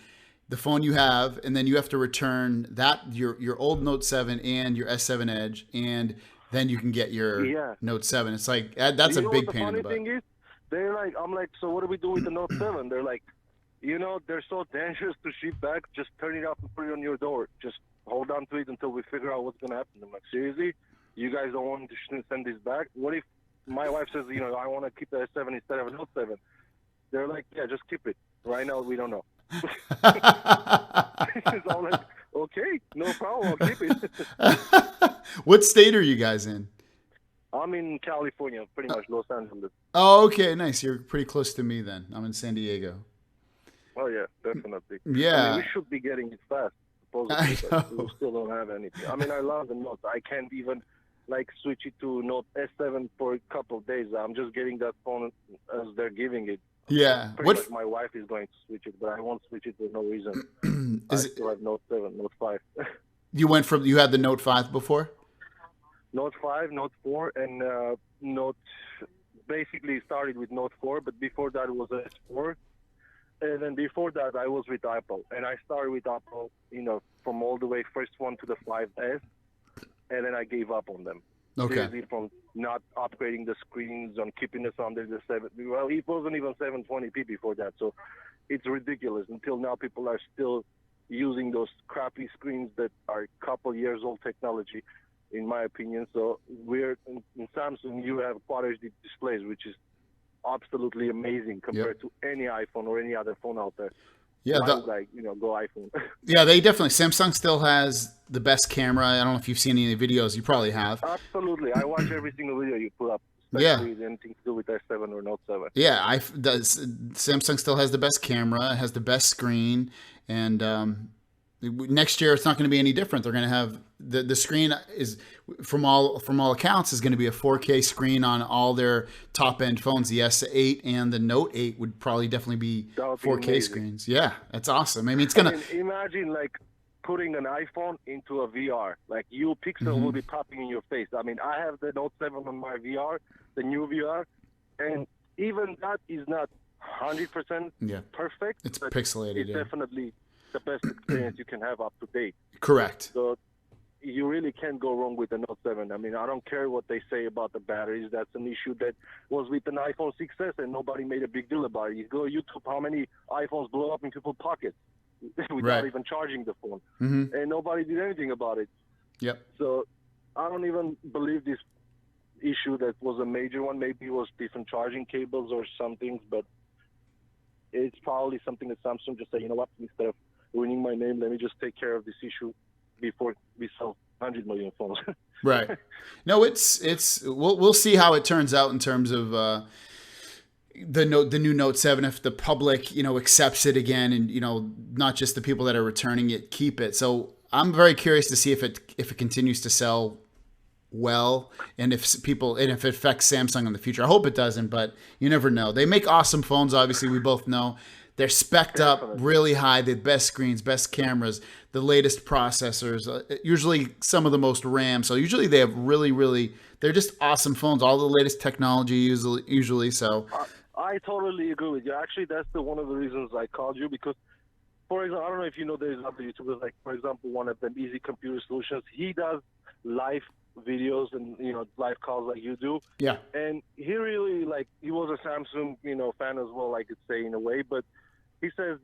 A: the phone you have, and then you have to return your old Note 7 and your S7 Edge, and then you can get your Note 7. It's like, that's a big pain in the butt.
D: Thing is, they're like, I'm like, so what do we do with the Note 7? They're like, they're so dangerous to ship back. Just turn it up and put it on your door. Just hold on to it until we figure out what's going to happen. I'm like, seriously? You guys don't want to send this back? What if my wife says, I want to keep the S7 instead of a Note 7. They're like, yeah, just keep it. Right now, we don't know. So I'm like, okay, no problem. I'll keep it.
A: What state are you guys in?
D: I'm in California, pretty much Los Angeles.
A: Oh, okay, nice. You're pretty close to me then. I'm in San Diego.
D: Oh, yeah, definitely.
A: Yeah.
D: We should be getting it fast, supposedly, but we still don't have anything. I love the Note. I can't even
G: like switch it to Note S7 for a couple of days. I'm just getting that phone as they're giving it.
A: Yeah.
G: Pretty much my wife is going to switch it, but I won't switch it for no reason. I still have Note 7, Note 5.
A: You had the Note 5 before?
G: Note 5, Note 4, and Note, basically started with Note 4, but before that it was S4. And then before that I was with Apple. And I started with Apple, from all the way first one to the 5S. And then I gave up on them.
A: Okay.
G: Seriously, from not upgrading the screens, on keeping us under the 7. Well, it wasn't even 720p before that, so it's ridiculous. Until now, people are still using those crappy screens that are a couple years old technology, in my opinion. So we're in Samsung. You have Quad HD displays, which is absolutely amazing compared to any iPhone or any other phone out there.
A: Yeah,
G: go iPhone.
A: Yeah, they definitely. Samsung still has the best camera. I don't know if you've seen any of the videos. You probably have.
G: Absolutely, I watch every single video you put up. Especially anything to do with S7 or Note 7.
A: Yeah, Samsung still has the best camera. It has the best screen, and next year it's not going to be any different. They're going to have the screen is from all accounts is going to be a 4K screen on all their top end phones. The S8 and the Note 8 would probably definitely be 4K screens. Yeah, that's awesome. I mean, it's gonna
G: imagine like putting an iPhone into a VR. Like pixel will be popping in your face. I mean, I have the Note 7 on my VR, the new VR, and even that is not 100% perfect.
A: It's pixelated.
G: It's definitely the best experience you can have up to date.
A: Correct.
G: So you really can't go wrong with the Note 7. I mean, I don't care what they say about the batteries. That's an issue that was with an iPhone 6s, and nobody made a big deal about it. You go to YouTube, how many iPhones blow up in people's pockets without even charging the phone. And nobody did anything about it.
A: Yep.
G: So I don't even believe this issue that was a major one. Maybe it was different charging cables or some things, but it's probably something that Samsung just said, you know what, instead of ruining my name, let me just take care of this issue before we sell 100 million phones.
A: Right. No, we'll see how it turns out in terms of the new Note 7, if the public, accepts it again, and, not just the people that are returning it keep it. So I'm very curious to see if it continues to sell well, and if it affects Samsung in the future. I hope it doesn't, but you never know. They make awesome phones, obviously, we both know. They're spec'd up really high, the best screens, best cameras, the latest processors, usually some of the most RAM. So usually they have really, they're just awesome phones, all the latest technology usually. So
G: I totally agree with you. Actually, that's one of the reasons I called you, because, for example, I don't know if you know, there's other YouTubers, like, for example, one of them, Easy Computer Solutions. He does live videos and, live calls like you do.
A: Yeah.
G: And he really, he was a Samsung, fan as well, I could say, in a way, but he says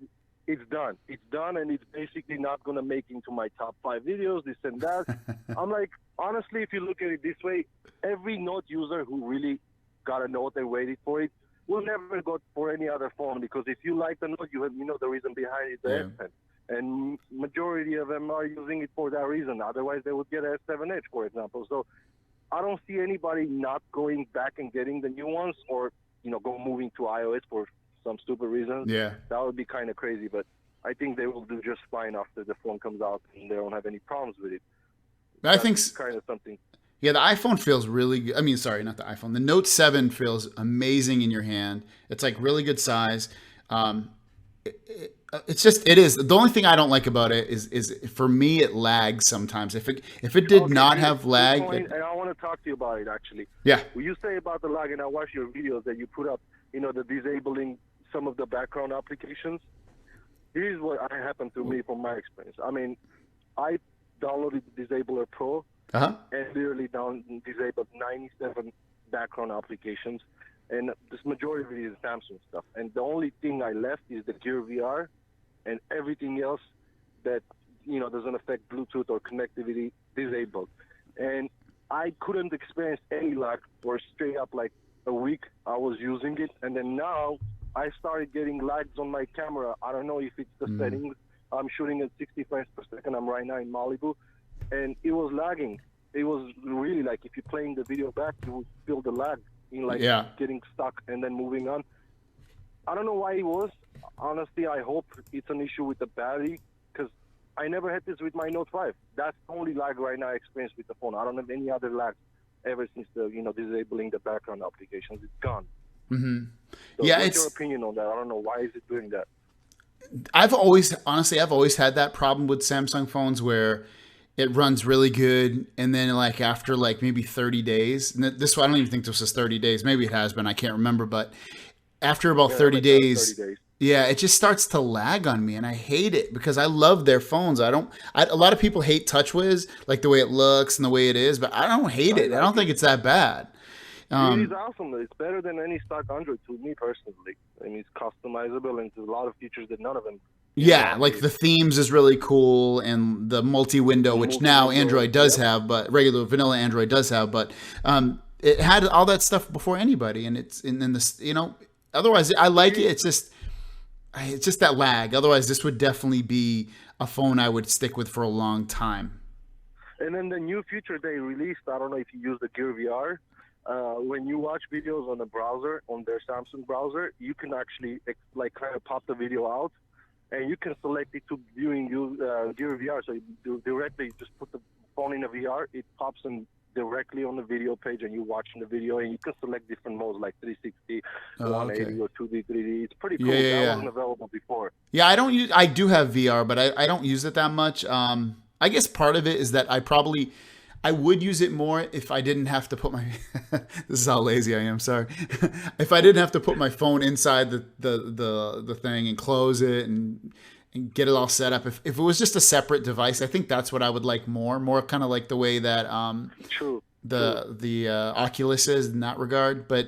G: it's done. It's done, and it's basically not going to make into my top 5 videos, this and that. I'm like, honestly, if you look at it this way, every Note user who really got a Note and waited for it will never go for any other phone, because if you like the Note, you know the reason behind it, the S Pen. And majority of them are using it for that reason. Otherwise, they would get a S7 Edge, for example. So I don't see anybody not going back and getting the new ones, or, moving to iOS for some stupid reason.
A: Yeah.
G: That would be kind of crazy, but I think they will do just fine after the phone comes out and they don't have any problems with it.
A: I think
G: kind of something.
A: Yeah, the iPhone feels really good. I mean, sorry, not the iPhone. The Note 7 feels amazing in your hand. It's like really good size. It is. The only thing I don't like about it is for me, it lags sometimes. If it did not have lag.
G: And I want to talk to you about it, actually.
A: Yeah.
G: When you say about the lag, and I watch your videos that you put up, the disabling some of the background applications. Here's what happened to me from my experience. I mean, I downloaded Disabler Pro and literally disabled 97 background applications, and this majority of it is Samsung stuff. And the only thing I left is the Gear VR, and everything else that doesn't affect Bluetooth or connectivity disabled. And I couldn't experience any lag for straight up like a week. I was using it, and then now I started getting lags on my camera. I don't know if it's the settings. I'm shooting at 60 frames per second. I'm right now in Malibu, and it was lagging. It was really like if you're playing the video back, you would feel the lag in getting stuck and then moving on. I don't know why it was. Honestly, I hope it's an issue with the battery, because I never had this with my Note 5. That's the only lag right now I experience with the phone. I don't have any other lag ever since the disabling the background applications. It's gone.
A: Mm-hmm.
G: So
A: Yeah,
G: what's your opinion on that? I don't know, why is it doing that?
A: I've always had that problem with Samsung phones where it runs really good, and then like after like maybe 30 days, and this one I don't even think this was 30 days. Maybe it has been. I can't remember, but after about 30 days,
G: 30 days.
A: yeah, it just starts to lag on me, and I hate it because I love their phones. A lot of people hate TouchWiz, like the way it looks and the way it is, but I don't hate it. I don't think it's that bad.
G: It is awesome. It's better than any stock Android to me personally. I mean, it's customizable and there's a lot of features that none of them.
A: Yeah, like the themes is really cool, and the multi-window, which now Android does have, but regular vanilla Android does have, but it had all that stuff before anybody, and it's in this, otherwise I like it. It's just that lag. Otherwise, this would definitely be a phone I would stick with for a long time.
G: And then the new feature they released, I don't know if you use the Gear VR. When you watch videos on the browser, on their Samsung browser, you can actually like kind of pop the video out, and you can select it to viewing Gear VR. So you directly just put the phone in a VR, it pops in directly on the video page, and you watching the video, and you can select different modes like 360, 180, or 2D, 3D. It's pretty cool. That wasn't available before. Yeah,
A: I do have VR, but I don't use it that much. I guess part of it is that I would use it more if I didn't have to put my this is how lazy I am, sorry. If I didn't have to put my phone inside the thing and close it and get it all set up. If it was just a separate device, I think that's what I would like more kind of like the way that the Oculus is in that regard. But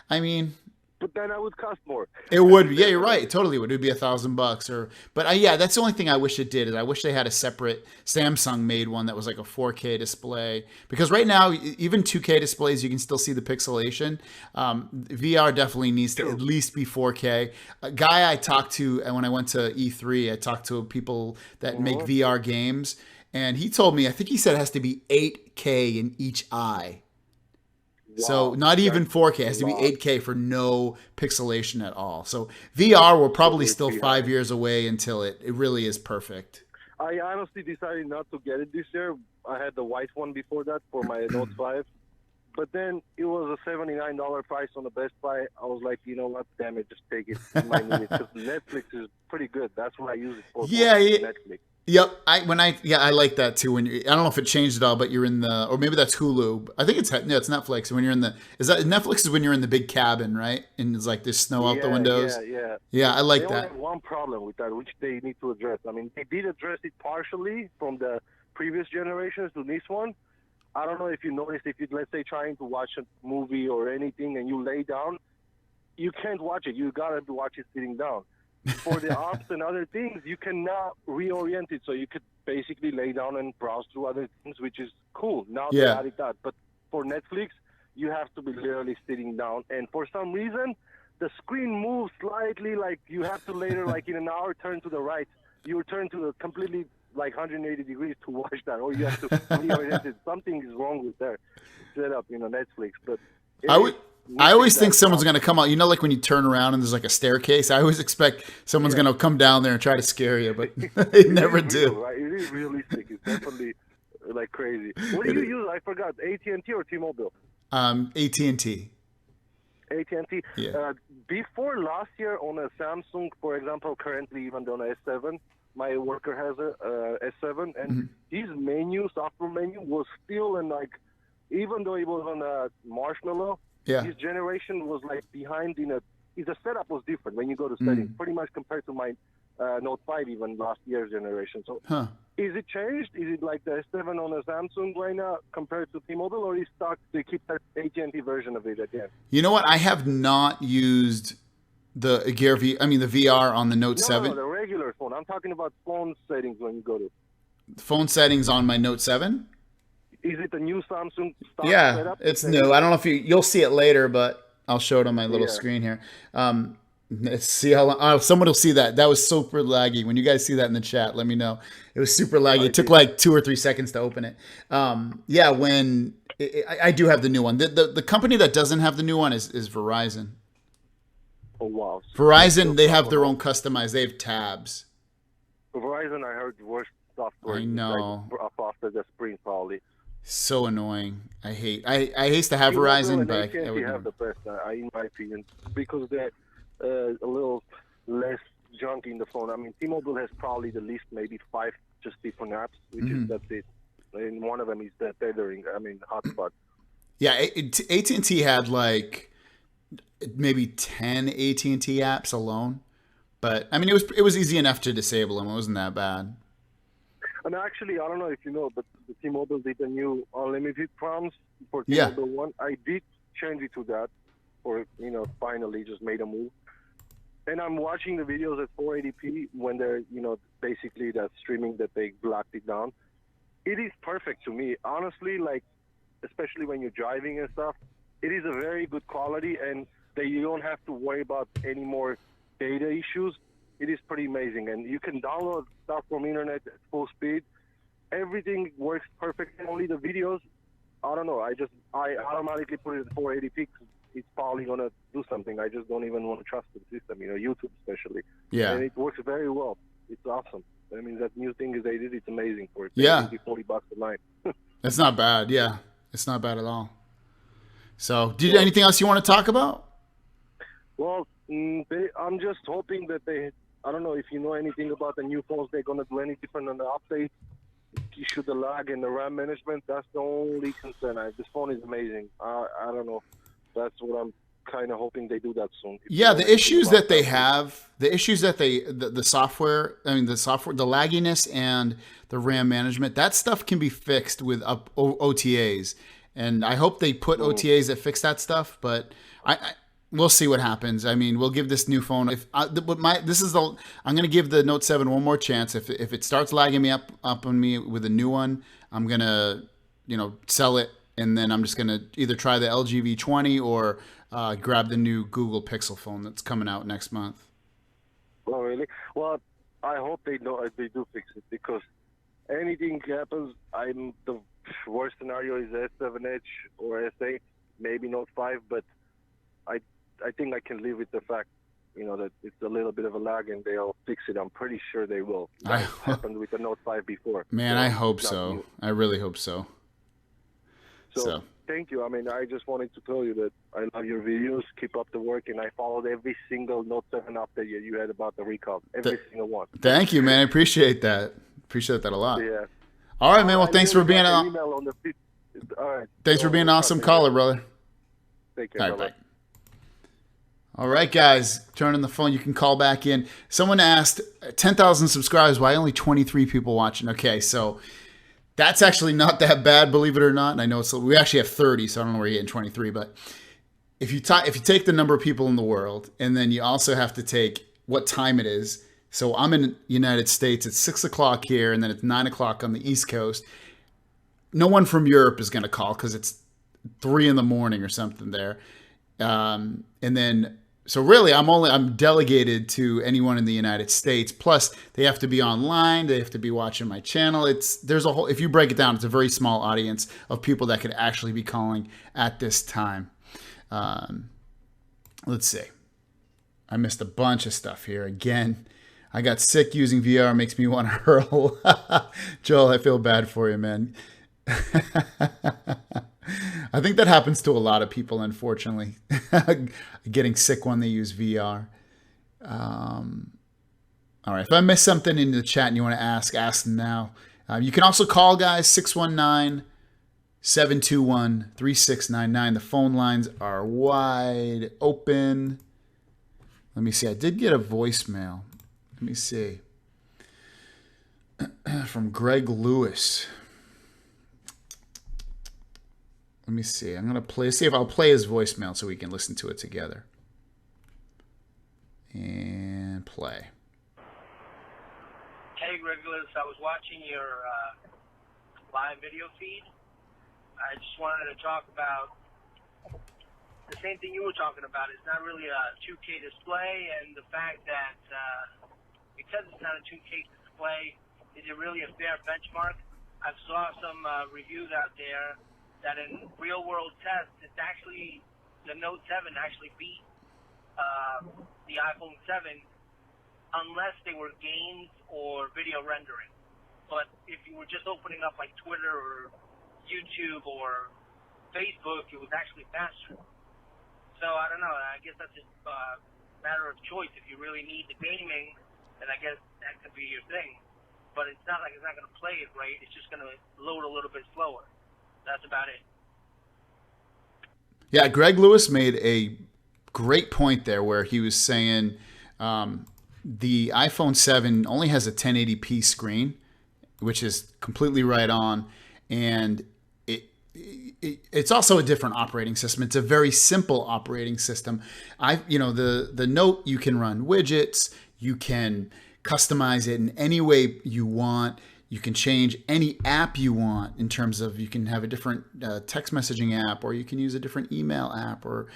A: I mean,
G: but then I would cost more.
A: It would, yeah, you're right. It totally would. It would be $1,000 but yeah, that's the only thing I wish it did is I wish they had a separate Samsung made one that was like a 4K display, because right now even 2K displays you can still see the pixelation. VR definitely needs to at least be 4K. A guy I talked to when I went to E3, I talked to people that make VR games, and he told me, I think he said it has to be 8K in each eye. Wow, so not even 4K, it has to be 8K for no pixelation at all. So VR will probably still 5 years away until it really is perfect.
G: I honestly decided not to get it this year. I had the white one before that for my Note 5. But then it was a $79 price on the Best Buy. I was like, you know what, damn it, just take it. I might need it because Netflix is pretty good. That's what I use it for.
A: Yeah.
G: Netflix.
A: Yep. I like that too. I don't know if it changed at all, but you're in or maybe that's Hulu. I think it's Netflix. When you're in Netflix is when you're in the big cabin, right? And it's like there's snow out the windows. Yeah, I like that. They only
G: have one problem with that, which they need to address. I mean, they did address it partially from the previous generations to this one. I don't know if you noticed, if you, let's say, trying to watch a movie or anything and you lay down, you can't watch it. You gotta watch it sitting down. For the apps and other things, you can now reorient it, so you could basically lay down and browse through other things, which is cool. Now they added that. But for Netflix, you have to be literally sitting down, and for some reason, the screen moves slightly. Like you have to later, like in an hour, turn to the right. You turn to the completely like 180 degrees to watch that, or you have to reorient it. Something is wrong with their setup, Netflix. But
A: I always think someone's going to come out. Like when you turn around and there's like a staircase, I always expect someone's going to come down there and try to scare you, but they never do.
G: Real, right? It is realistic. It's definitely like crazy. What do you use? I forgot. AT&T or T-Mobile?
A: AT&T.
G: AT&T.
A: Yeah.
G: Before last year on a Samsung, for example, currently even on a S7, my worker has a S7, and his software menu was still in like, even though it was on a Marshmallow, his generation was like behind the setup was different when you go to settings, pretty much compared to my Note 5 even last year's generation. So is it changed? Is it like the S7 on a Samsung right now compared to T-Mobile, or is stuck to keep that AT&T version of it again?
A: You know what? I have not used the the VR on the Note 7.
G: No, the regular phone. I'm talking about phone settings when you go to
A: phone settings on my Note 7.
G: Is it the new Samsung stock setup?
A: It's new. I don't know if you'll see it later, but I'll show it on my little screen here. Let's see how long. Someone will see that. That was super laggy. When you guys see that in the chat, let me know. It was super laggy. It took like 2 or 3 seconds to open it. I do have the new one. The company that doesn't have the new one is Verizon.
G: Oh, wow.
A: Verizon, they have their own customized. They have tabs.
G: Verizon, I heard, worst software.
A: I know.
G: Like, after the spring, probably.
A: So annoying. I hate to have
G: T-Mobile
A: Verizon,
G: and
A: but
G: AT&T have the best, in my opinion, because they're a little less junk in the phone. I mean, T-Mobile has probably the least, maybe 5 just different apps, which is that's it. And one of them is the tethering. I mean, hotspot.
A: Yeah, AT&T had like maybe 10 AT&T apps alone, but I mean it was easy enough to disable them. It wasn't that bad.
G: And actually, I don't know if you know, but the T-Mobile did a new unlimited plans for T-Mobile One. I did change it to that, for finally just made a move. And I'm watching the videos at 480p when they're basically that streaming that they blocked it down. It is perfect to me, honestly. Like, especially when you're driving and stuff, it is a very good quality, and you don't have to worry about any more data issues. It is pretty amazing, and you can download stuff from internet at full speed. Everything works perfectly. Only the videos, I don't know. I automatically put it at 480p because it's probably gonna do something. I just don't even want to trust the system, YouTube especially.
A: Yeah.
G: And it works very well. It's awesome. I mean, that new thing is they did. It's amazing for it.
A: Yeah.
G: $40 a line.
A: It's not bad. Yeah, it's not bad at all. So, anything else you want to talk about?
G: Well, I'm just hoping that I don't know if you know anything about the new phones. They're going to do any different on the update. Issue the lag and the RAM management. That's the only concern. This phone is amazing. I don't know. That's what I'm kind of hoping they do that soon.
A: Yeah, the issues that they have, the software, the lagginess and the RAM management, that stuff can be fixed with OTAs. And I hope they put OTAs that fix that stuff, but we'll see what happens. I mean, we'll give this new phone. I'm going to give the Note 7 one more chance. If it starts lagging me up on me with a new one, I'm gonna sell it, and then I'm just gonna either try the LG V20 or grab the new Google Pixel phone that's coming out next month.
G: Oh, really? Well, I hope they do fix it, because anything happens, the worst scenario is S7 Edge or S8, maybe Note 5, but I think I can live with the fact, that it's a little bit of a lag and they'll fix it. I'm pretty sure they will. That happened with the Note 5 before.
A: Man, I hope so. I really hope so.
G: So thank you. I mean, I just wanted to tell you that I love your videos. Keep up the work, and I followed every single Note 7 update you had about the recall. Every single one.
A: Thank you, man. I appreciate that. Appreciate that a lot.
G: Yeah.
A: All right, man. Well, thanks for being
G: All right.
A: Thanks for being an awesome caller, brother.
G: Take care.
A: All right, bye. All right, guys, turn on the phone. You can call back in. Someone asked, 10,000 subscribers, why only 23 people watching? Okay, so that's actually not that bad, believe it or not. And I know we actually have 30, so I don't know where you're getting 23. But if you take the number of people in the world, and then you also have to take what time it is. So I'm in the United States. It's 6 o'clock here, and then it's 9 o'clock on the East Coast. No one from Europe is going to call because it's 3 in the morning or something there. And then... So really, I'm delegated to anyone in the United States. Plus, they have to be online. They have to be watching my channel. If you break it down, it's a very small audience of people that could actually be calling at this time. Let's see. I missed a bunch of stuff here. Again, I got sick using VR. Makes me want to hurl. Joel, I feel bad for you, man. I think that happens to a lot of people, unfortunately, getting sick when they use VR. All right. If I missed something in the chat and you want to ask now. You can also call, guys, 619-721-3699. The phone lines are wide open. Let me see. I did get a voicemail. Let me see. From Greg Lewis. Let me see. I'm going to see if I'll play his voicemail so we can listen to it together. And play.
H: Hey, Greggles. I was watching your live video feed. I just wanted to talk about the same thing you were talking about. It's not really a 2K display, and the fact that because it's not a 2K display, is it really a fair benchmark? I saw some reviews out there that in real-world tests, it's actually, the Note 7 actually beat the iPhone 7 unless they were games or video rendering. But if you were just opening up like Twitter or YouTube or Facebook, it was actually faster. So I don't know. I guess that's a matter of choice. If you really need the gaming, then I guess that could be your thing. But it's not like it's not going to play it right. It's just going to load a little bit slower. That's about it.
A: Yeah, Greg Lewis made a great point there where he was saying the iPhone 7 only has a 1080p screen, which is completely right on, and it's also a different operating system. It's a very simple operating system. The Note, you can run widgets, you can customize it in any way you want. You can change any app you want in terms of, you can have a different text messaging app, or you can use a different email app, or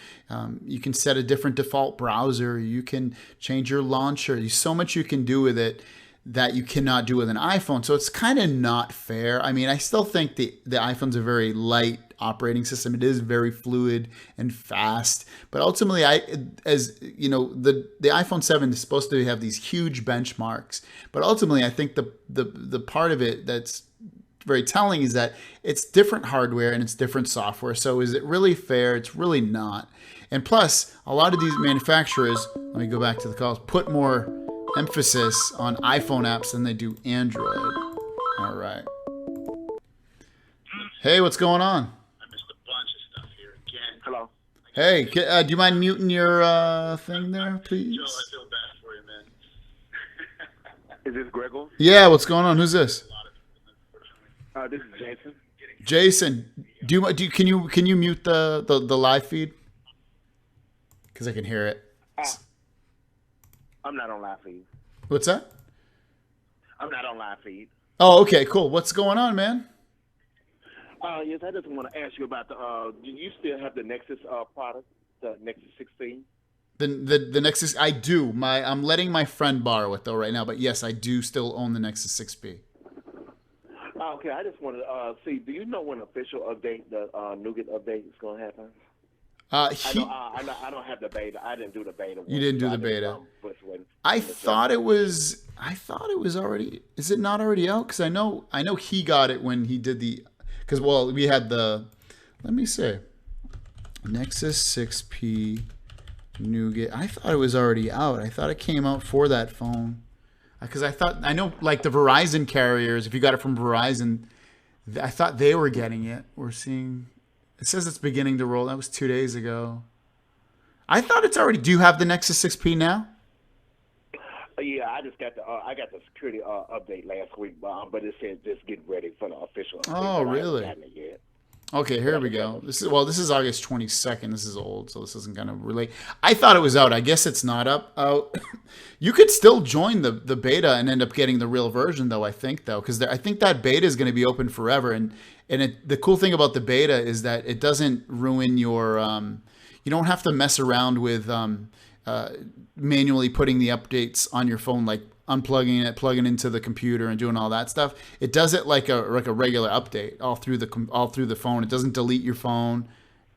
A: you can set a different default browser. You can change your launcher. There's so much you can do with it that you cannot do with an iPhone. So it's kind of not fair. I mean, I still think the iPhone's a very light operating system. It is very fluid and fast. But ultimately, the iPhone 7 is supposed to have these huge benchmarks. But ultimately, I think the part of it that's very telling is that it's different hardware and it's different software. So is it really fair? It's really not. And plus, a lot of these manufacturers, let me go back to the calls, put more emphasis on iPhone apps than they do Android. All right. Hey, what's going on?
F: I missed a bunch of stuff here again.
G: Hello.
A: Hey, do you mind muting your thing there, please?
F: Joe, I feel bad for you, man.
G: Is this Greggles?
A: Yeah, what's going on? Who's this?
G: This is Jason.
A: Jason, can you mute the live feed? Because I can hear it.
G: I'm not on live feed.
A: What's that?
G: I'm not on live feed.
A: Oh, okay, cool. What's going on, man?
G: Yes, I just want to ask you about do you still have the Nexus product, the Nexus 16?
A: The Nexus, I do. I'm letting my friend borrow it though right now, but yes, I do still own the Nexus 6P.
G: Okay, I just wanted to see. Do you know when official update, the Nougat update, is going to happen? I don't have the beta. I didn't do the beta.
A: You didn't do the beta. I thought it was already. Is it not already out? Because I know he got it when he did the. Because we had the. Let me see. Nexus 6P Nougat. I thought it was already out. I thought it came out for that phone. Because I know like the Verizon carriers. If you got it from Verizon, I thought they were getting it. We're seeing. It says it's beginning to roll. That was 2 days ago. I thought it's already. Do you have the Nexus 6P now?
G: Yeah, I just got I got the security update last week, but it said just get ready for the official update.
A: Oh, really?
G: I haven't gotten it yet.
A: Okay, here we go. This is August 22nd. This is old, so this isn't gonna relate. I thought it was out. I guess it's not out. You could still join the beta and end up getting the real version, though. I think because I think that beta is going to be open forever. And the cool thing about the beta is that it doesn't ruin your. You don't have to mess around with manually putting the updates on your phone, like unplugging it, plugging into the computer, and doing all that stuff. It does it like a regular update all through the phone. It doesn't delete your phone.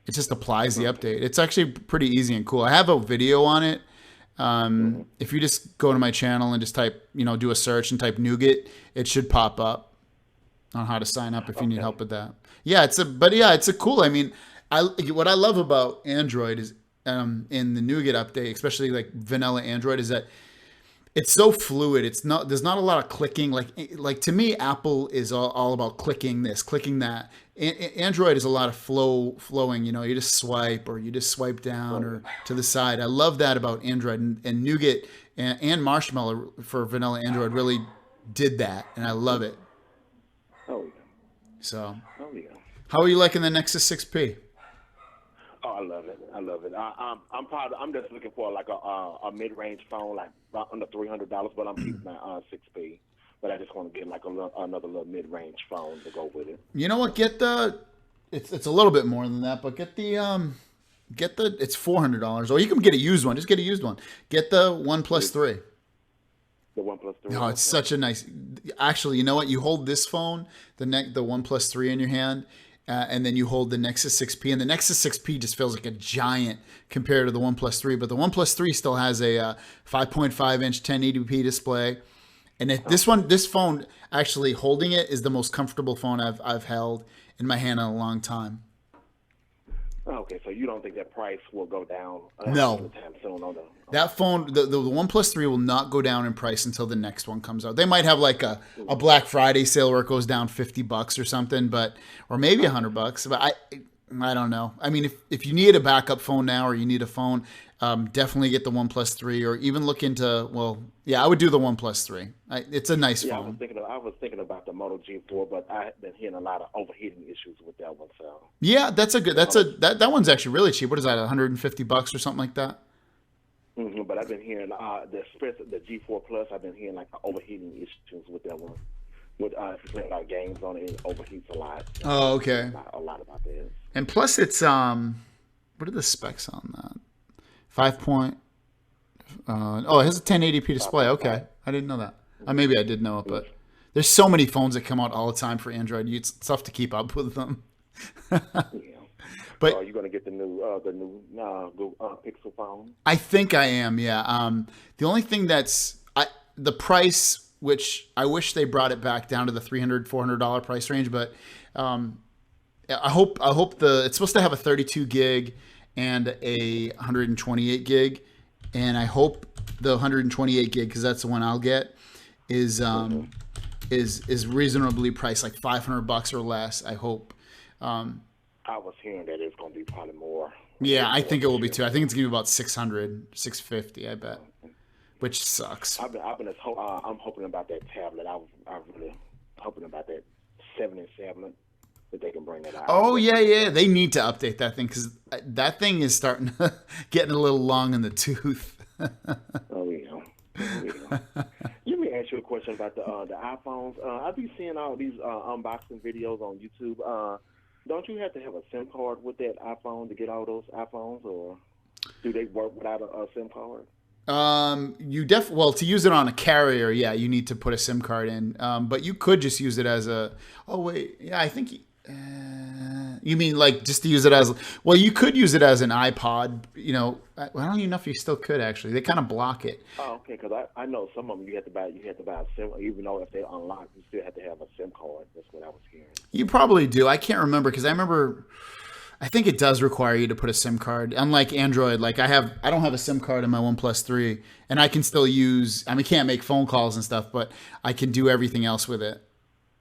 A: It just applies the update. It's actually pretty easy and cool. I have a video on it. If you just go to my channel and just type, do a search and type Nougat, it should pop up on how to sign up if you need help with that. Yeah, it's a cool. I mean, what I love about Android is in the Nougat update, especially like vanilla Android, is that it's so fluid. There's not a lot of clicking. Like to me, Apple is all about clicking this, clicking that. Android is a lot of flowing. You just swipe or you just swipe down or to the side. I love that about Android, and Nougat and Marshmallow for vanilla Android really did that, and I love it.
G: Oh yeah.
A: So.
G: Oh yeah.
A: How are you liking the Nexus 6P?
G: Oh, I love it. I'm just looking for like a mid-range phone, like under $300, but I'm keeping my 6P. But I just want to get like another little mid-range phone to go with it.
A: You know what? It's a little bit more than that, but get the it's $400, or you can get a used one. Just get a used one. Get the OnePlus 3.
G: The OnePlus 3.
A: No, it's such a nice. Actually, you know what? You hold this phone, the OnePlus 3 in your hand. And then you hold the Nexus 6P, and the Nexus 6P just feels like a giant compared to the OnePlus 3. But the OnePlus 3 still has a 5.5-inch 1080p display, and this phone actually holding it is the most comfortable phone I've held, in my hand in a long time.
I: Okay, so you don't think that price will go down
A: No.
I: anytime soon on the
A: That phone, the OnePlus 3 will not go down in price until the next one comes out. They might have like a Black Friday sale where it goes down $50 or something, or maybe $100. But I don't know. I mean, if you need a backup phone now or you need a phone, definitely get the OnePlus 3 or even look into, I would do the OnePlus 3. It's a nice phone.
I: I was thinking about the Moto G4, but I've been hearing a lot of overheating issues with that one. So
A: yeah, that one's actually really cheap. What is that, $150 or something like that?
I: Mm-hmm, but I've been hearing the G4 Plus. I've been hearing like overheating issues with that one. If you play like games on it, it overheats a lot.
A: Oh, okay.
I: A lot about that.
A: And plus, it's what are the specs on that? 5 point. It has a 1080p display. Okay, I didn't know that. Maybe I did know it, but there's so many phones that come out all the time for Android. It's tough to keep up with them. But
I: are you going to get the new Google Pixel phone?
A: I think I am. Yeah. The only thing that's the price, which I wish they brought it back down to the $300-$400 price range, but I hope it's supposed to have a 32 gig and a 128 gig, and I hope the 128 gig, because that's the one I'll get, is reasonably priced, like $500 or less. I hope.
I: I was hearing that it's going to be probably more.
A: Yeah, I think it will be too. I think it's going to be about $600, $650, I bet, which sucks.
I: I'm hoping about that tablet. I'm really hoping about that 7-in-7 that they can bring that out.
A: Oh yeah. They need to update that thing because that thing is starting to getting a little long in the tooth.
I: Oh yeah. Let me ask you a question about the iPhones. I've been seeing all these unboxing videos on YouTube. Don't you have to have a SIM card with that iPhone to get all those iPhones, or do they work without a SIM card?
A: To use it on a carrier, yeah, you need to put a SIM card in. But you could just use it as a. Oh wait, yeah, I think. You mean like just to use it as? Well, you could use it as an iPod. I don't even know if you still could actually. They kind of block it.
I: Oh, okay. Because I know some of them you have to buy a SIM, even though if they're unlocked, you still have to have a SIM card. That's what I was hearing.
A: You probably do. I can't remember because I think it does require you to put a SIM card. Unlike Android, like I don't have a SIM card in my OnePlus 3, and I can still use. I mean, can't make phone calls and stuff, but I can do everything else with it.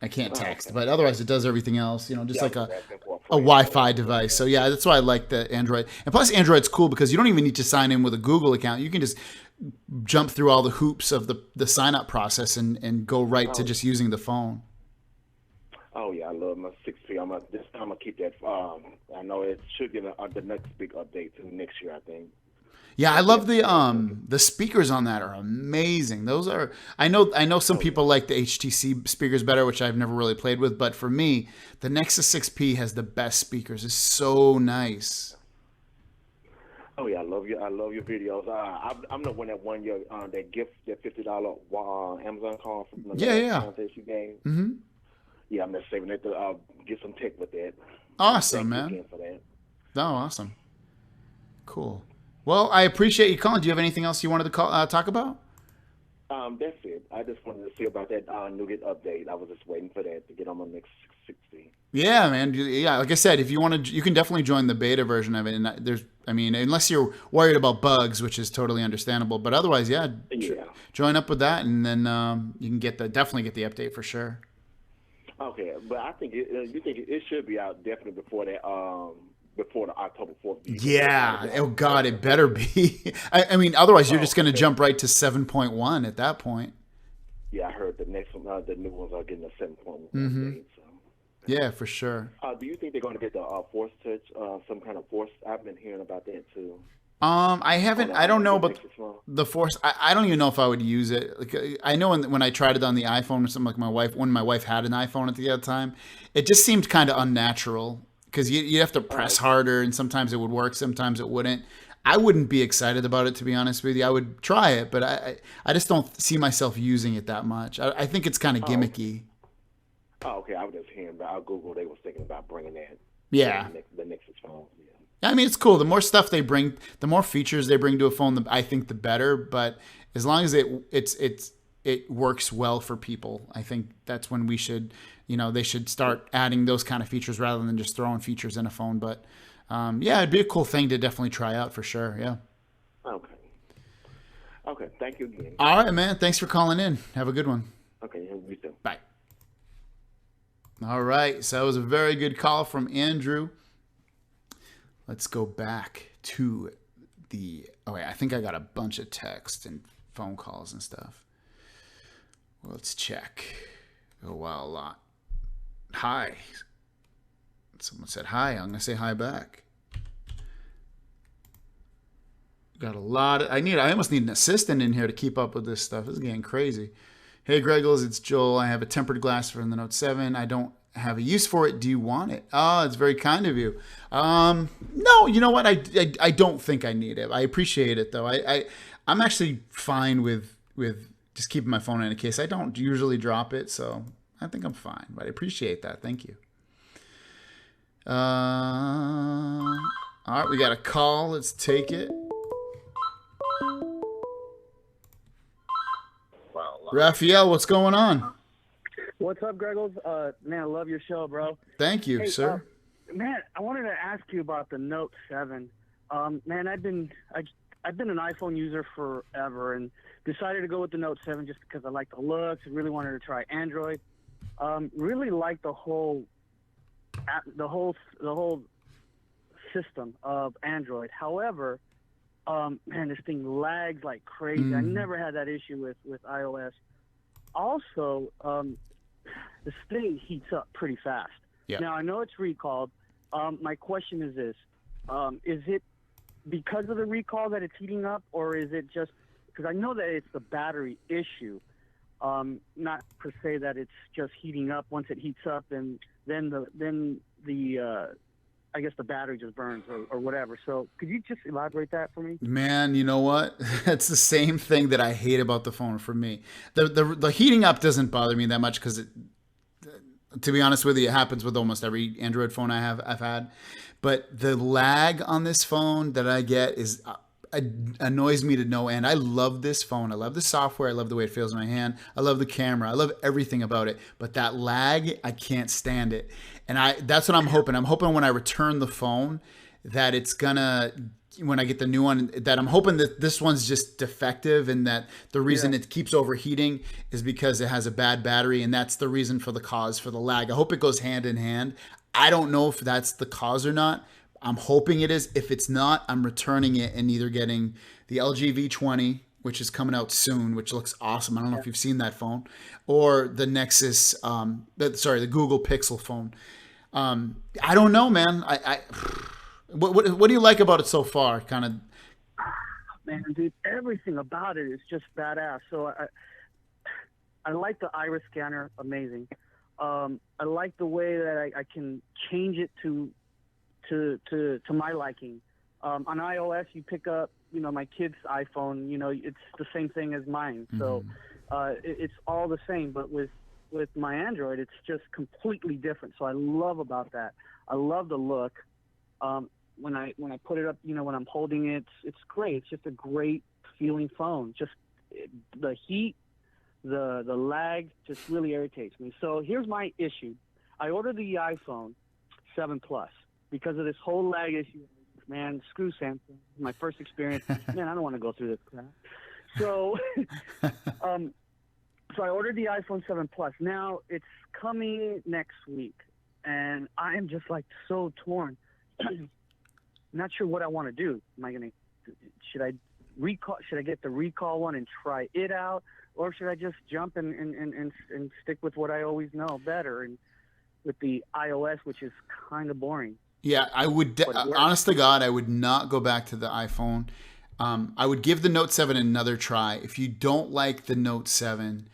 A: I can't text, but otherwise it does everything else. Just like a Wi-Fi device. So yeah, that's why I like the Android. And plus, Android's cool because you don't even need to sign in with a Google account. You can just jump through all the hoops of the sign-up process and go right to just using the phone.
I: Oh yeah, I love my 6P. This time I'm gonna keep that. I know it should get the next big update to next year, I think.
A: Yeah, I love the speakers on that are amazing. Those are I know some people like the HTC speakers better, which I've never really played with, but for me, the Nexus 6P has the best speakers. It's so nice.
I: Oh yeah, I love your videos. I'm the one that won your that $50 Amazon card from the contest you gave.
A: Mm-hmm.
I: Yeah, I'm just saving it to get some tech with that.
A: Awesome, man. For that. Oh, awesome. Cool. Well, I appreciate you calling. Do you have anything else you wanted to talk about?
I: That's it. I just wanted to see about that Nougat update. I was just waiting for that to get on my next 60.
A: Yeah, man. Yeah, like I said, if you want to, you can definitely join the beta version of it. And unless you're worried about bugs, which is totally understandable. But otherwise, join up with that, and then you can definitely get the update for sure.
I: Okay, but I think you think it should be out definitely before that. Before the October 4th.
A: Yeah. Oh, God, it better be. I mean, otherwise you're just going to jump right to 7.1 at that point.
I: Yeah, I heard the next one, the new ones are getting a 7.1
A: update. So. Yeah, for sure.
I: Do you think they're going to get the Force Touch, some kind of Force? I've been hearing about that, too.
A: I haven't. I don't know about the Force. I don't even know if I would use it. Like I know when I tried it on the iPhone or something, like when my wife had an iPhone at the other time, it just seemed kind of unnatural. Because you have to press harder, and sometimes it would work, sometimes it wouldn't. I wouldn't be excited about it, to be honest with you. I would try it, but I just don't see myself using it that much. I think it's kind of gimmicky.
I: Oh, okay. I was just hearing about Google. They was thinking about bringing that.
A: Yeah.
I: The Nexus phone.
A: Yeah. I mean, it's cool. The more stuff they bring, the more features they bring to a phone, I think the better. But as long as it works well for people, I think that's when we should they should start adding those kind of features rather than just throwing features in a phone. But yeah, it'd be a cool thing to definitely try out for sure. Yeah.
I: Okay. Thank you again.
A: All right, man. Thanks for calling in. Have a good one.
I: Okay. You too.
A: Bye. All right. So that was a very good call from Andrew. Let's go back to I think I got a bunch of texts and phone calls and stuff. Let's check. Oh, wow, a lot. Hi. Someone said hi. I'm going to say hi back. Got a lot. I almost need an assistant in here to keep up with this stuff. This is getting crazy. Hey, Greggles, it's Joel. I have a tempered glass for the Note 7. I don't have a use for it. Do you want it? Oh, it's very kind of you. No, you know what? I don't think I need it. I appreciate it though. I'm actually fine with just keeping my phone in a case. I don't usually drop it, so I think I'm fine. But I appreciate that. Thank you. All right, we got a call. Let's take it. Raphael, what's going on?
J: What's up, Greggles? Man, I love your show, bro.
A: Thank you, sir.
J: Man, I wanted to ask you about the Note 7. Man, I've been an iPhone user forever and decided to go with the Note 7 just because I like the looks. I really wanted to try Android. Really like the whole system of Android. However, man, this thing lags like crazy. I never had that issue with iOS. Also, this thing heats up pretty fast.
A: Yeah.
J: Now, I know it's recalled. My question is this. Is it because of the recall that it's heating up, or is it just because I know that it's the battery issue, not per se that it's just heating up. Once it heats up, then the I guess the battery just burns or whatever. So could you just elaborate that for me?
A: Man, you know what? It's the same thing that I hate about the phone for me. The heating up doesn't bother me that much because, to be honest with you, it happens with almost every Android phone I've had. But the lag on this phone that I get annoys me to no end. I love this phone. I love the software. I love the way it feels in my hand. I love the camera. I love everything about it. But that lag, I can't stand it. And that's what I'm hoping. I'm hoping when I return the phone that it's gonna, when I get the new one, that I'm hoping that this one's just defective and that the reason it keeps overheating is because it has a bad battery, and that's the reason for the cause for the lag. I hope it goes hand in hand. I don't know if that's the cause or not. I'm hoping it is. If it's not, I'm returning it and either getting the LG V20, which is coming out soon, which looks awesome. I don't know if you've seen that phone, or the Nexus, the Google Pixel phone. I don't know, man. What do you like about it so far? Kind of.
J: Man, dude, everything about it is just badass. So I like the iris scanner, amazing. I like the way that I can change it to my liking. On iOS, you pick up, my kid's iPhone, it's the same thing as mine. So it's all the same, but with my Android, it's just completely different. So I love about that. I love the look. When I put it up, when I'm holding it, it's great. It's just a great feeling phone. Just the heat, the lag just really irritates me. So here's my issue. I ordered the iPhone 7 Plus because of this whole lag issue. Man, screw Samsung. My first experience. Man, I don't want to go through this crap. So, so I ordered the iPhone 7 Plus. Now it's coming next week, and I am just like so torn. Not sure what I want to do. Should I recall? Should I get the recall one and try it out, or should I just jump and stick with what I always know better, and with the iOS, which is kind of boring?
A: Yeah, I would. Honest to God, I would not go back to the iPhone. I would give the Note 7 another try. If you don't like the Note 7,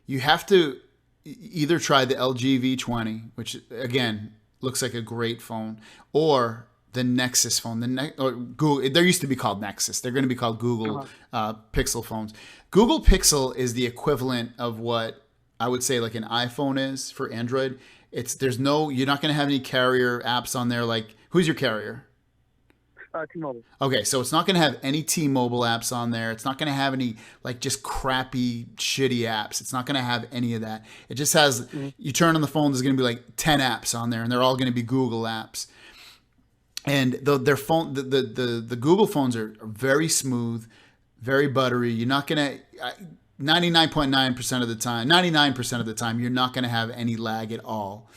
A: you have to either try the LG V20, which again looks like a great phone, or the Nexus phone. Or Google. They used to be called Nexus. They're going to be called Google Pixel phones. Google Pixel is the equivalent of what I would say like an iPhone is for Android. You're not going to have any carrier apps on there. Like, who's your carrier?
J: T-Mobile.
A: Okay, so it's not going to have any T-Mobile apps on there. It's not going to have any like just crappy, shitty apps. It's not going to have any of that. It just has. You turn on the phone, there's going to be like 10 apps on there, and they're all going to be Google apps. And their phone, the Google phones are very smooth, very buttery. You're not going to 99.9% of the time, 99% of the time, you're not going to have any lag at all.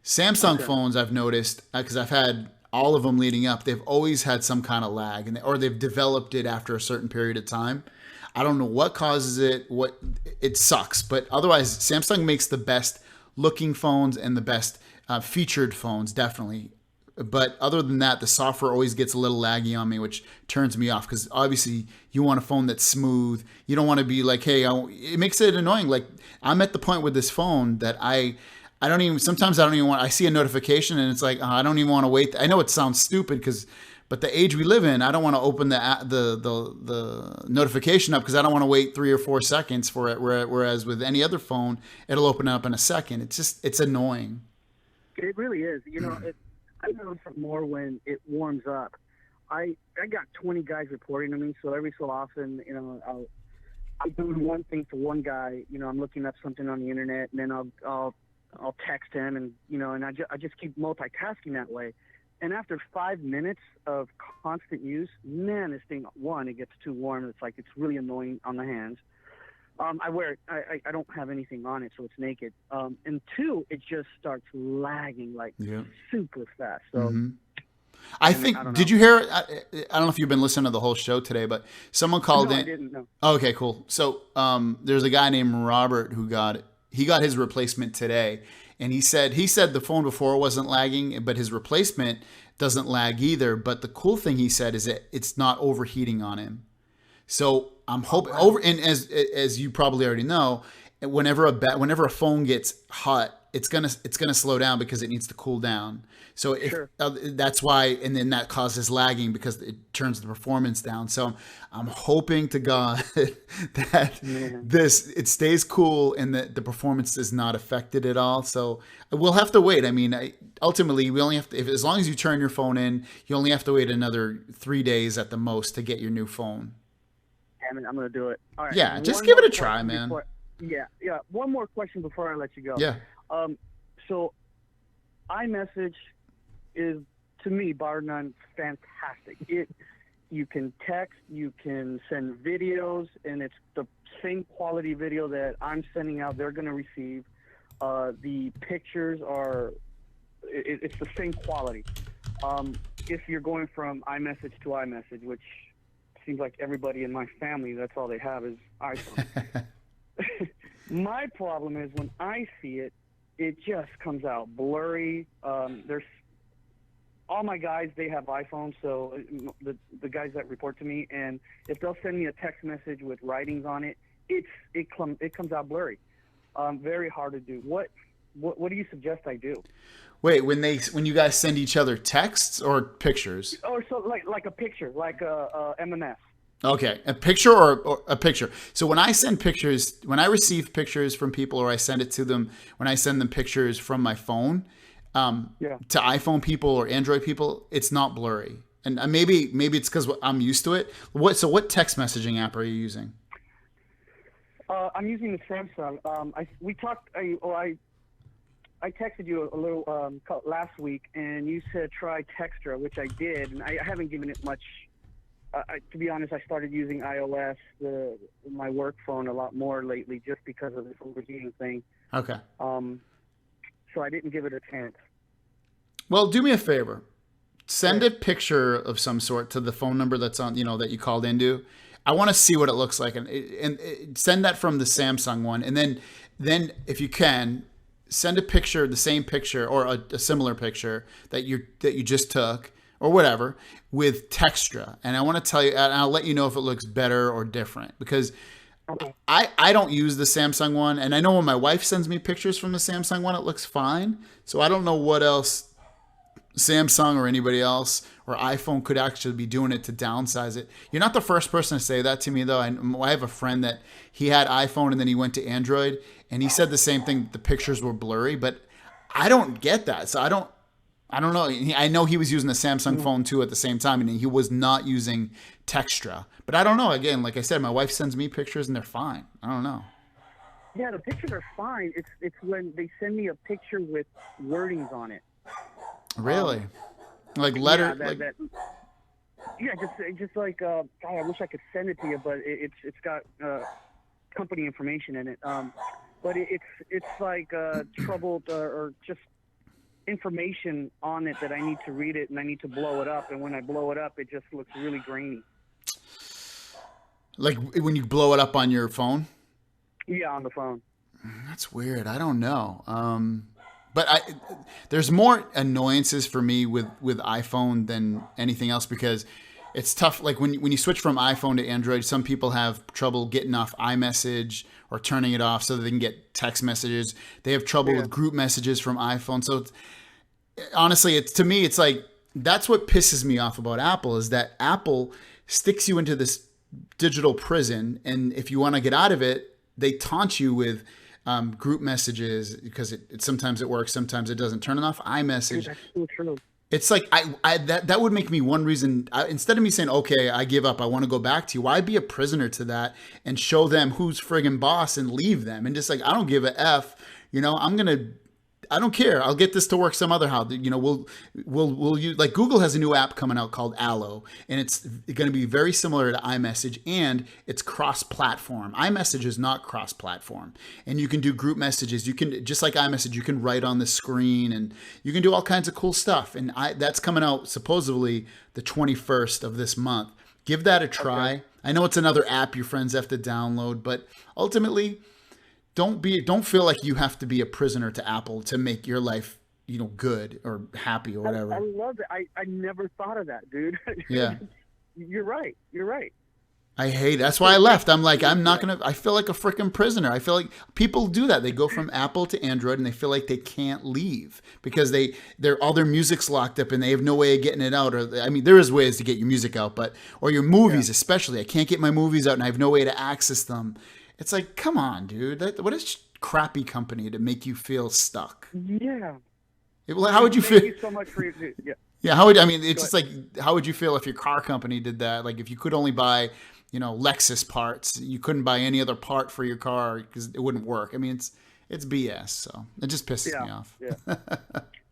A: Samsung phones, I've noticed, because I've had all of them leading up, they've always had some kind of lag, or they've developed it after a certain period of time. I don't know what causes it. It sucks, but otherwise, Samsung makes the best looking phones and the best featured phones, definitely. But other than that, the software always gets a little laggy on me, which turns me off, because obviously you want a phone that's smooth. You don't want to be like, hey, it makes it annoying. Like, I'm at the point with this phone that sometimes I don't even want, I see a notification and it's like, I don't even want to wait. I know it sounds stupid but the age we live in, I don't want to open the notification up because I don't want to wait 3 or 4 seconds for it. Whereas with any other phone, it'll open up in a second. It's annoying.
J: It really is. I notice it more when it warms up. I got 20 guys reporting to me, so every so often, I'm doing one thing to one guy. I'm looking up something on the internet, and then I'll text him, and I just keep multitasking that way. And after 5 minutes of constant use, man, this thing, one, it gets too warm. It's like it's really annoying on the hands. I wear it. I don't have anything on it, so it's naked. And two, it just starts lagging like super fast. So
A: I think. Did you hear? I don't know if you've been listening to the whole show today, but someone called in.
J: I didn't know.
A: Okay, cool. So there's a guy named Robert who got his replacement today, and he said the phone before wasn't lagging, but his replacement doesn't lag either. But the cool thing he said is that it's not overheating on him. So I'm hoping and as you probably already know, whenever a phone gets hot, it's gonna slow down because it needs to cool down. So that's why, and then that causes lagging because it turns the performance down. So I'm hoping to God that it stays cool and that the performance is not affected at all. So we'll have to wait. I mean, ultimately, we only have to, as long as you turn your phone in, you only have to wait another 3 days at the most to get your new phone.
J: I'm going to do it. All right.
A: Yeah, just give it a try, man.
J: Yeah. One more question before I let you go.
A: Yeah.
J: So iMessage is, to me, bar none, fantastic. You can text, you can send videos, and it's the same quality video that I'm sending out, they're going to receive. The pictures it's the same quality. If you're going from iMessage to iMessage, which seems like everybody in my family, that's all they have is iPhone. My problem is when I see it, it just comes out blurry. There's all my guys, they have iPhones, so the guys that report to me, and if they'll send me a text message with writings on it, it comes out blurry. Very hard to do. What do you suggest I do?
A: Wait, when you guys send each other texts or pictures?
J: Or so like a picture, like a MMS.
A: Okay, a picture or a picture. So when I send pictures, when I receive pictures from people or I send it to them, when I send them pictures from my phone to iPhone people or Android people, it's not blurry. And maybe it's because I'm used to it. So what text messaging app are you using?
J: I'm using the Samsung. I texted you a little last week, and you said try Textra, which I did, and I haven't given it much. To be honest, I started using iOS, my work phone, a lot more lately, just because of this overheating thing.
A: Okay.
J: So I didn't give it a chance.
A: Well, do me a favor. Send a picture of some sort to the phone number that's on, that you called into. I want to see what it looks like, and send that from the Samsung one, and then if you can, send a picture, the same picture or a similar picture that you just took or whatever with Textra. And I want to tell you, and I'll let you know if it looks better or different, because I don't use the Samsung one. And I know when my wife sends me pictures from the Samsung one, it looks fine. So I don't know what else Samsung or anybody else or iPhone could actually be doing it to downsize it. You're not the first person to say that to me, though. I have a friend that he had iPhone and then he went to Android, and he said the same thing. The pictures were blurry, but I don't get that. So I don't know. I know he was using the Samsung phone too at the same time, and he was not using Textra. But I don't know. Again, like I said, my wife sends me pictures and they're fine. I don't know.
J: Yeah, the pictures are fine. It's when they send me a picture with wordings on it.
A: Really? Like letter?
J: Yeah, just like God, I wish I could send it to you, but it's got company information in it. But it's like troubled or just information on it that I need to read it and I need to blow it up. And when I blow it up, it just looks really grainy.
A: Like when you blow it up on your phone?
J: Yeah, on the phone.
A: That's weird. I don't know. But there's more annoyances for me with iPhone than anything else because it's tough. Like when you switch from iPhone to Android, some people have trouble getting off iMessage or turning it off so that they can get text messages. They have trouble with group messages from iPhone. So honestly, to me, it's like that's what pisses me off about Apple is that Apple sticks you into this digital prison, and if you want to get out of it, they taunt you with group messages because it sometimes it works, sometimes it doesn't. Turn off iMessage.
J: That's so true.
A: It's like that would make me one reason instead of me saying, okay, I give up, I want to go back to you. Why be a prisoner to that and show them who's friggin' boss and leave them and just like I don't give a f. I don't care. I'll get this to work some other how. We'll use like Google has a new app coming out called Allo, and it's going to be very similar to iMessage, and it's cross-platform. iMessage is not cross-platform, and you can do group messages. You can just like iMessage, you can write on the screen, and you can do all kinds of cool stuff. And that's coming out supposedly the 21st of this month. Give that a try. Okay. I know it's another app your friends have to download, but ultimately. Don't feel like you have to be a prisoner to Apple to make your life, good or happy or whatever.
J: I love it. I never thought of that, dude.
A: Yeah.
J: You're right.
A: I hate it. That's why I left. I'm like, I feel like a freaking prisoner. I feel like people do that. They go from Apple to Android and they feel like they can't leave because all their music's locked up and they have no way of getting it out. Or, there is ways to get your music out, or your movies, especially. I can't get my movies out and I have no way to access them. It's like, come on, dude. What is crappy company to make you feel stuck?
J: Yeah.
A: How would you feel?
J: Thank you so much for your yeah.
A: Yeah. It's just like, how would you feel if your car company did that? Like if you could only buy, Lexus parts, you couldn't buy any other part for your car because it wouldn't work. It's BS. So it just pisses me off.
J: Yeah.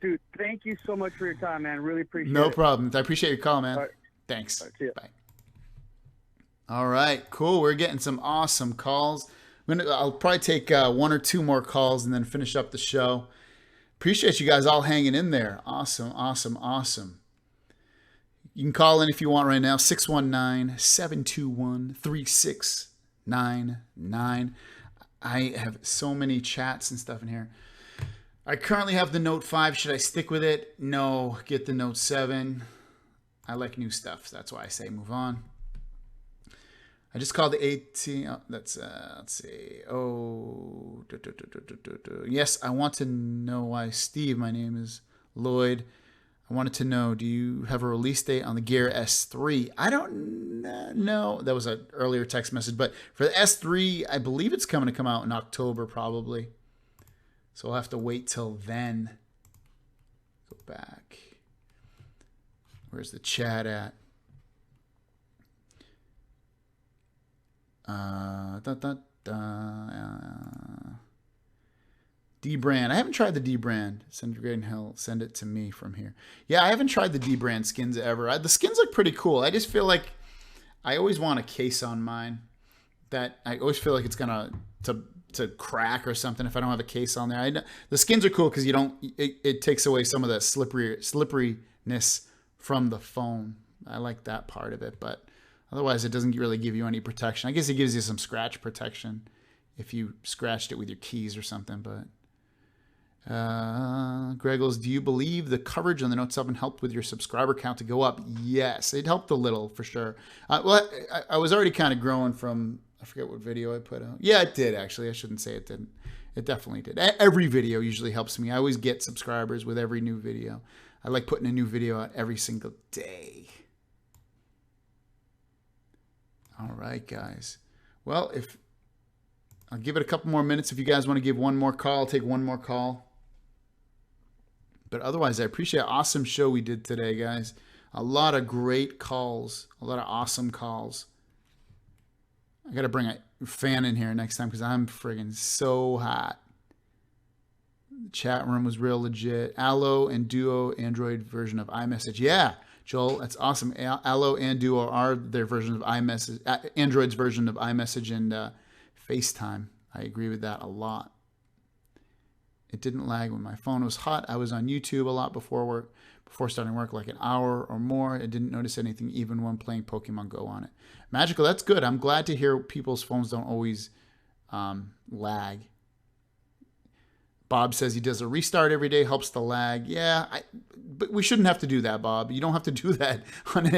J: Dude, thank you so much for your time, man. Really appreciate it.
A: No problem. I appreciate your call, man.
J: All right.
A: Thanks.
J: All right, see ya.
A: Bye. All right, cool. We're getting some awesome calls. I'll probably take one or two more calls and then finish up the show. Appreciate you guys all hanging in there. Awesome. You can call in if you want right now, 619-721-3699. I have so many chats and stuff in here. I currently have the Note 5. Should I stick with it? No, get the Note 7. I like new stuff. So that's why I say move on. I just called the 18. Oh, let's see. Oh, yes, I want to know why Steve. My name is Lloyd. I wanted to know, do you have a release date on the Gear S3? I don't know. That was an earlier text message, but for the S3, I believe it's going to come out in October probably. So I'll have to wait till then. Go back. Where's the chat at? D-brand. I haven't tried the D-brand. Send it to me from here. Yeah, I haven't tried the D-brand skins ever. The skins look pretty cool. I just feel like I always want a case on mine that I always feel like it's gonna to crack or something if I don't have a case on there. The skins are cool because it takes away some of the slipperiness from the phone. I like that part of it, but otherwise, it doesn't really give you any protection. I guess it gives you some scratch protection if you scratched it with your keys or something. But Greggles, do you believe the coverage on the Note 7 helped with your subscriber count to go up? Yes, it helped a little for sure. I was already kind of growing from, I forget what video I put out. Yeah, it did actually. I shouldn't say it didn't. It definitely did. Every video usually helps me. I always get subscribers with every new video. I like putting a new video out every single day. All right, guys. Well, I'll give it a couple more minutes. If you guys want to give one more call, I'll take one more call. But otherwise, I appreciate an awesome show we did today, guys. A lot of great calls, a lot of awesome calls. I got to bring a fan in here next time because I'm friggin' so hot. The chat room was real legit. Allo and Duo Android version of iMessage. Yeah, Joel, that's awesome. Allo and Duo are their versions of iMessage, Android's version of iMessage and FaceTime. I agree with that a lot. It didn't lag when my phone was hot. I was on YouTube a lot before starting work, like an hour or more. I didn't notice anything even when playing Pokemon Go on it. Magical, that's good. I'm glad to hear people's phones don't always lag. Bob says he does a restart every day, helps the lag. Yeah, but we shouldn't have to do that, Bob. You don't have to do that on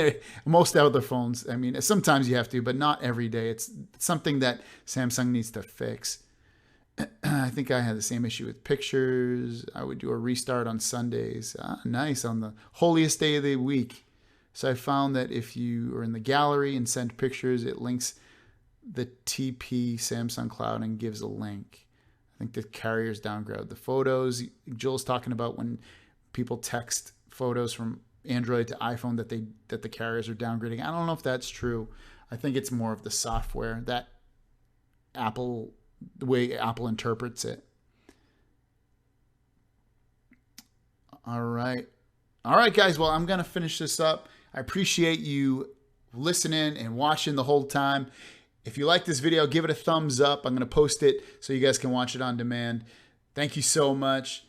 A: most other phones. I mean, sometimes you have to, but not every day. It's something that Samsung needs to fix. I think I had the same issue with pictures. I would do a restart on Sundays. Nice, on the holiest day of the week. So I found that if you are in the gallery and send pictures, it links the TP Samsung Cloud and gives a link. I think the carriers downgrade the photos. Joel's talking about when people text photos from Android to iPhone that the carriers are downgrading. I don't know if that's true. I think it's more of the software that the way Apple interprets it. All right, guys. Well, I'm going to finish this up. I appreciate you listening and watching the whole time. If you like this video, give it a thumbs up. I'm going to post it so you guys can watch it on demand. Thank you so much.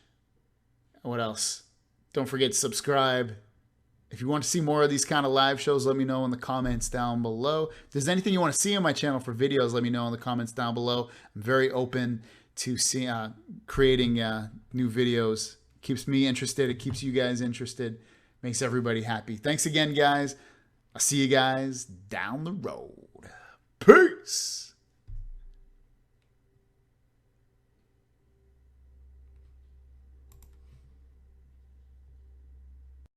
A: What else? Don't forget to subscribe. If you want to see more of these kind of live shows, let me know in the comments down below. If there's anything you want to see on my channel for videos, let me know in the comments down below. I'm very open to creating new videos. Keeps me interested. It keeps you guys interested. Makes everybody happy. Thanks again, guys. I'll see you guys down the road. Peace.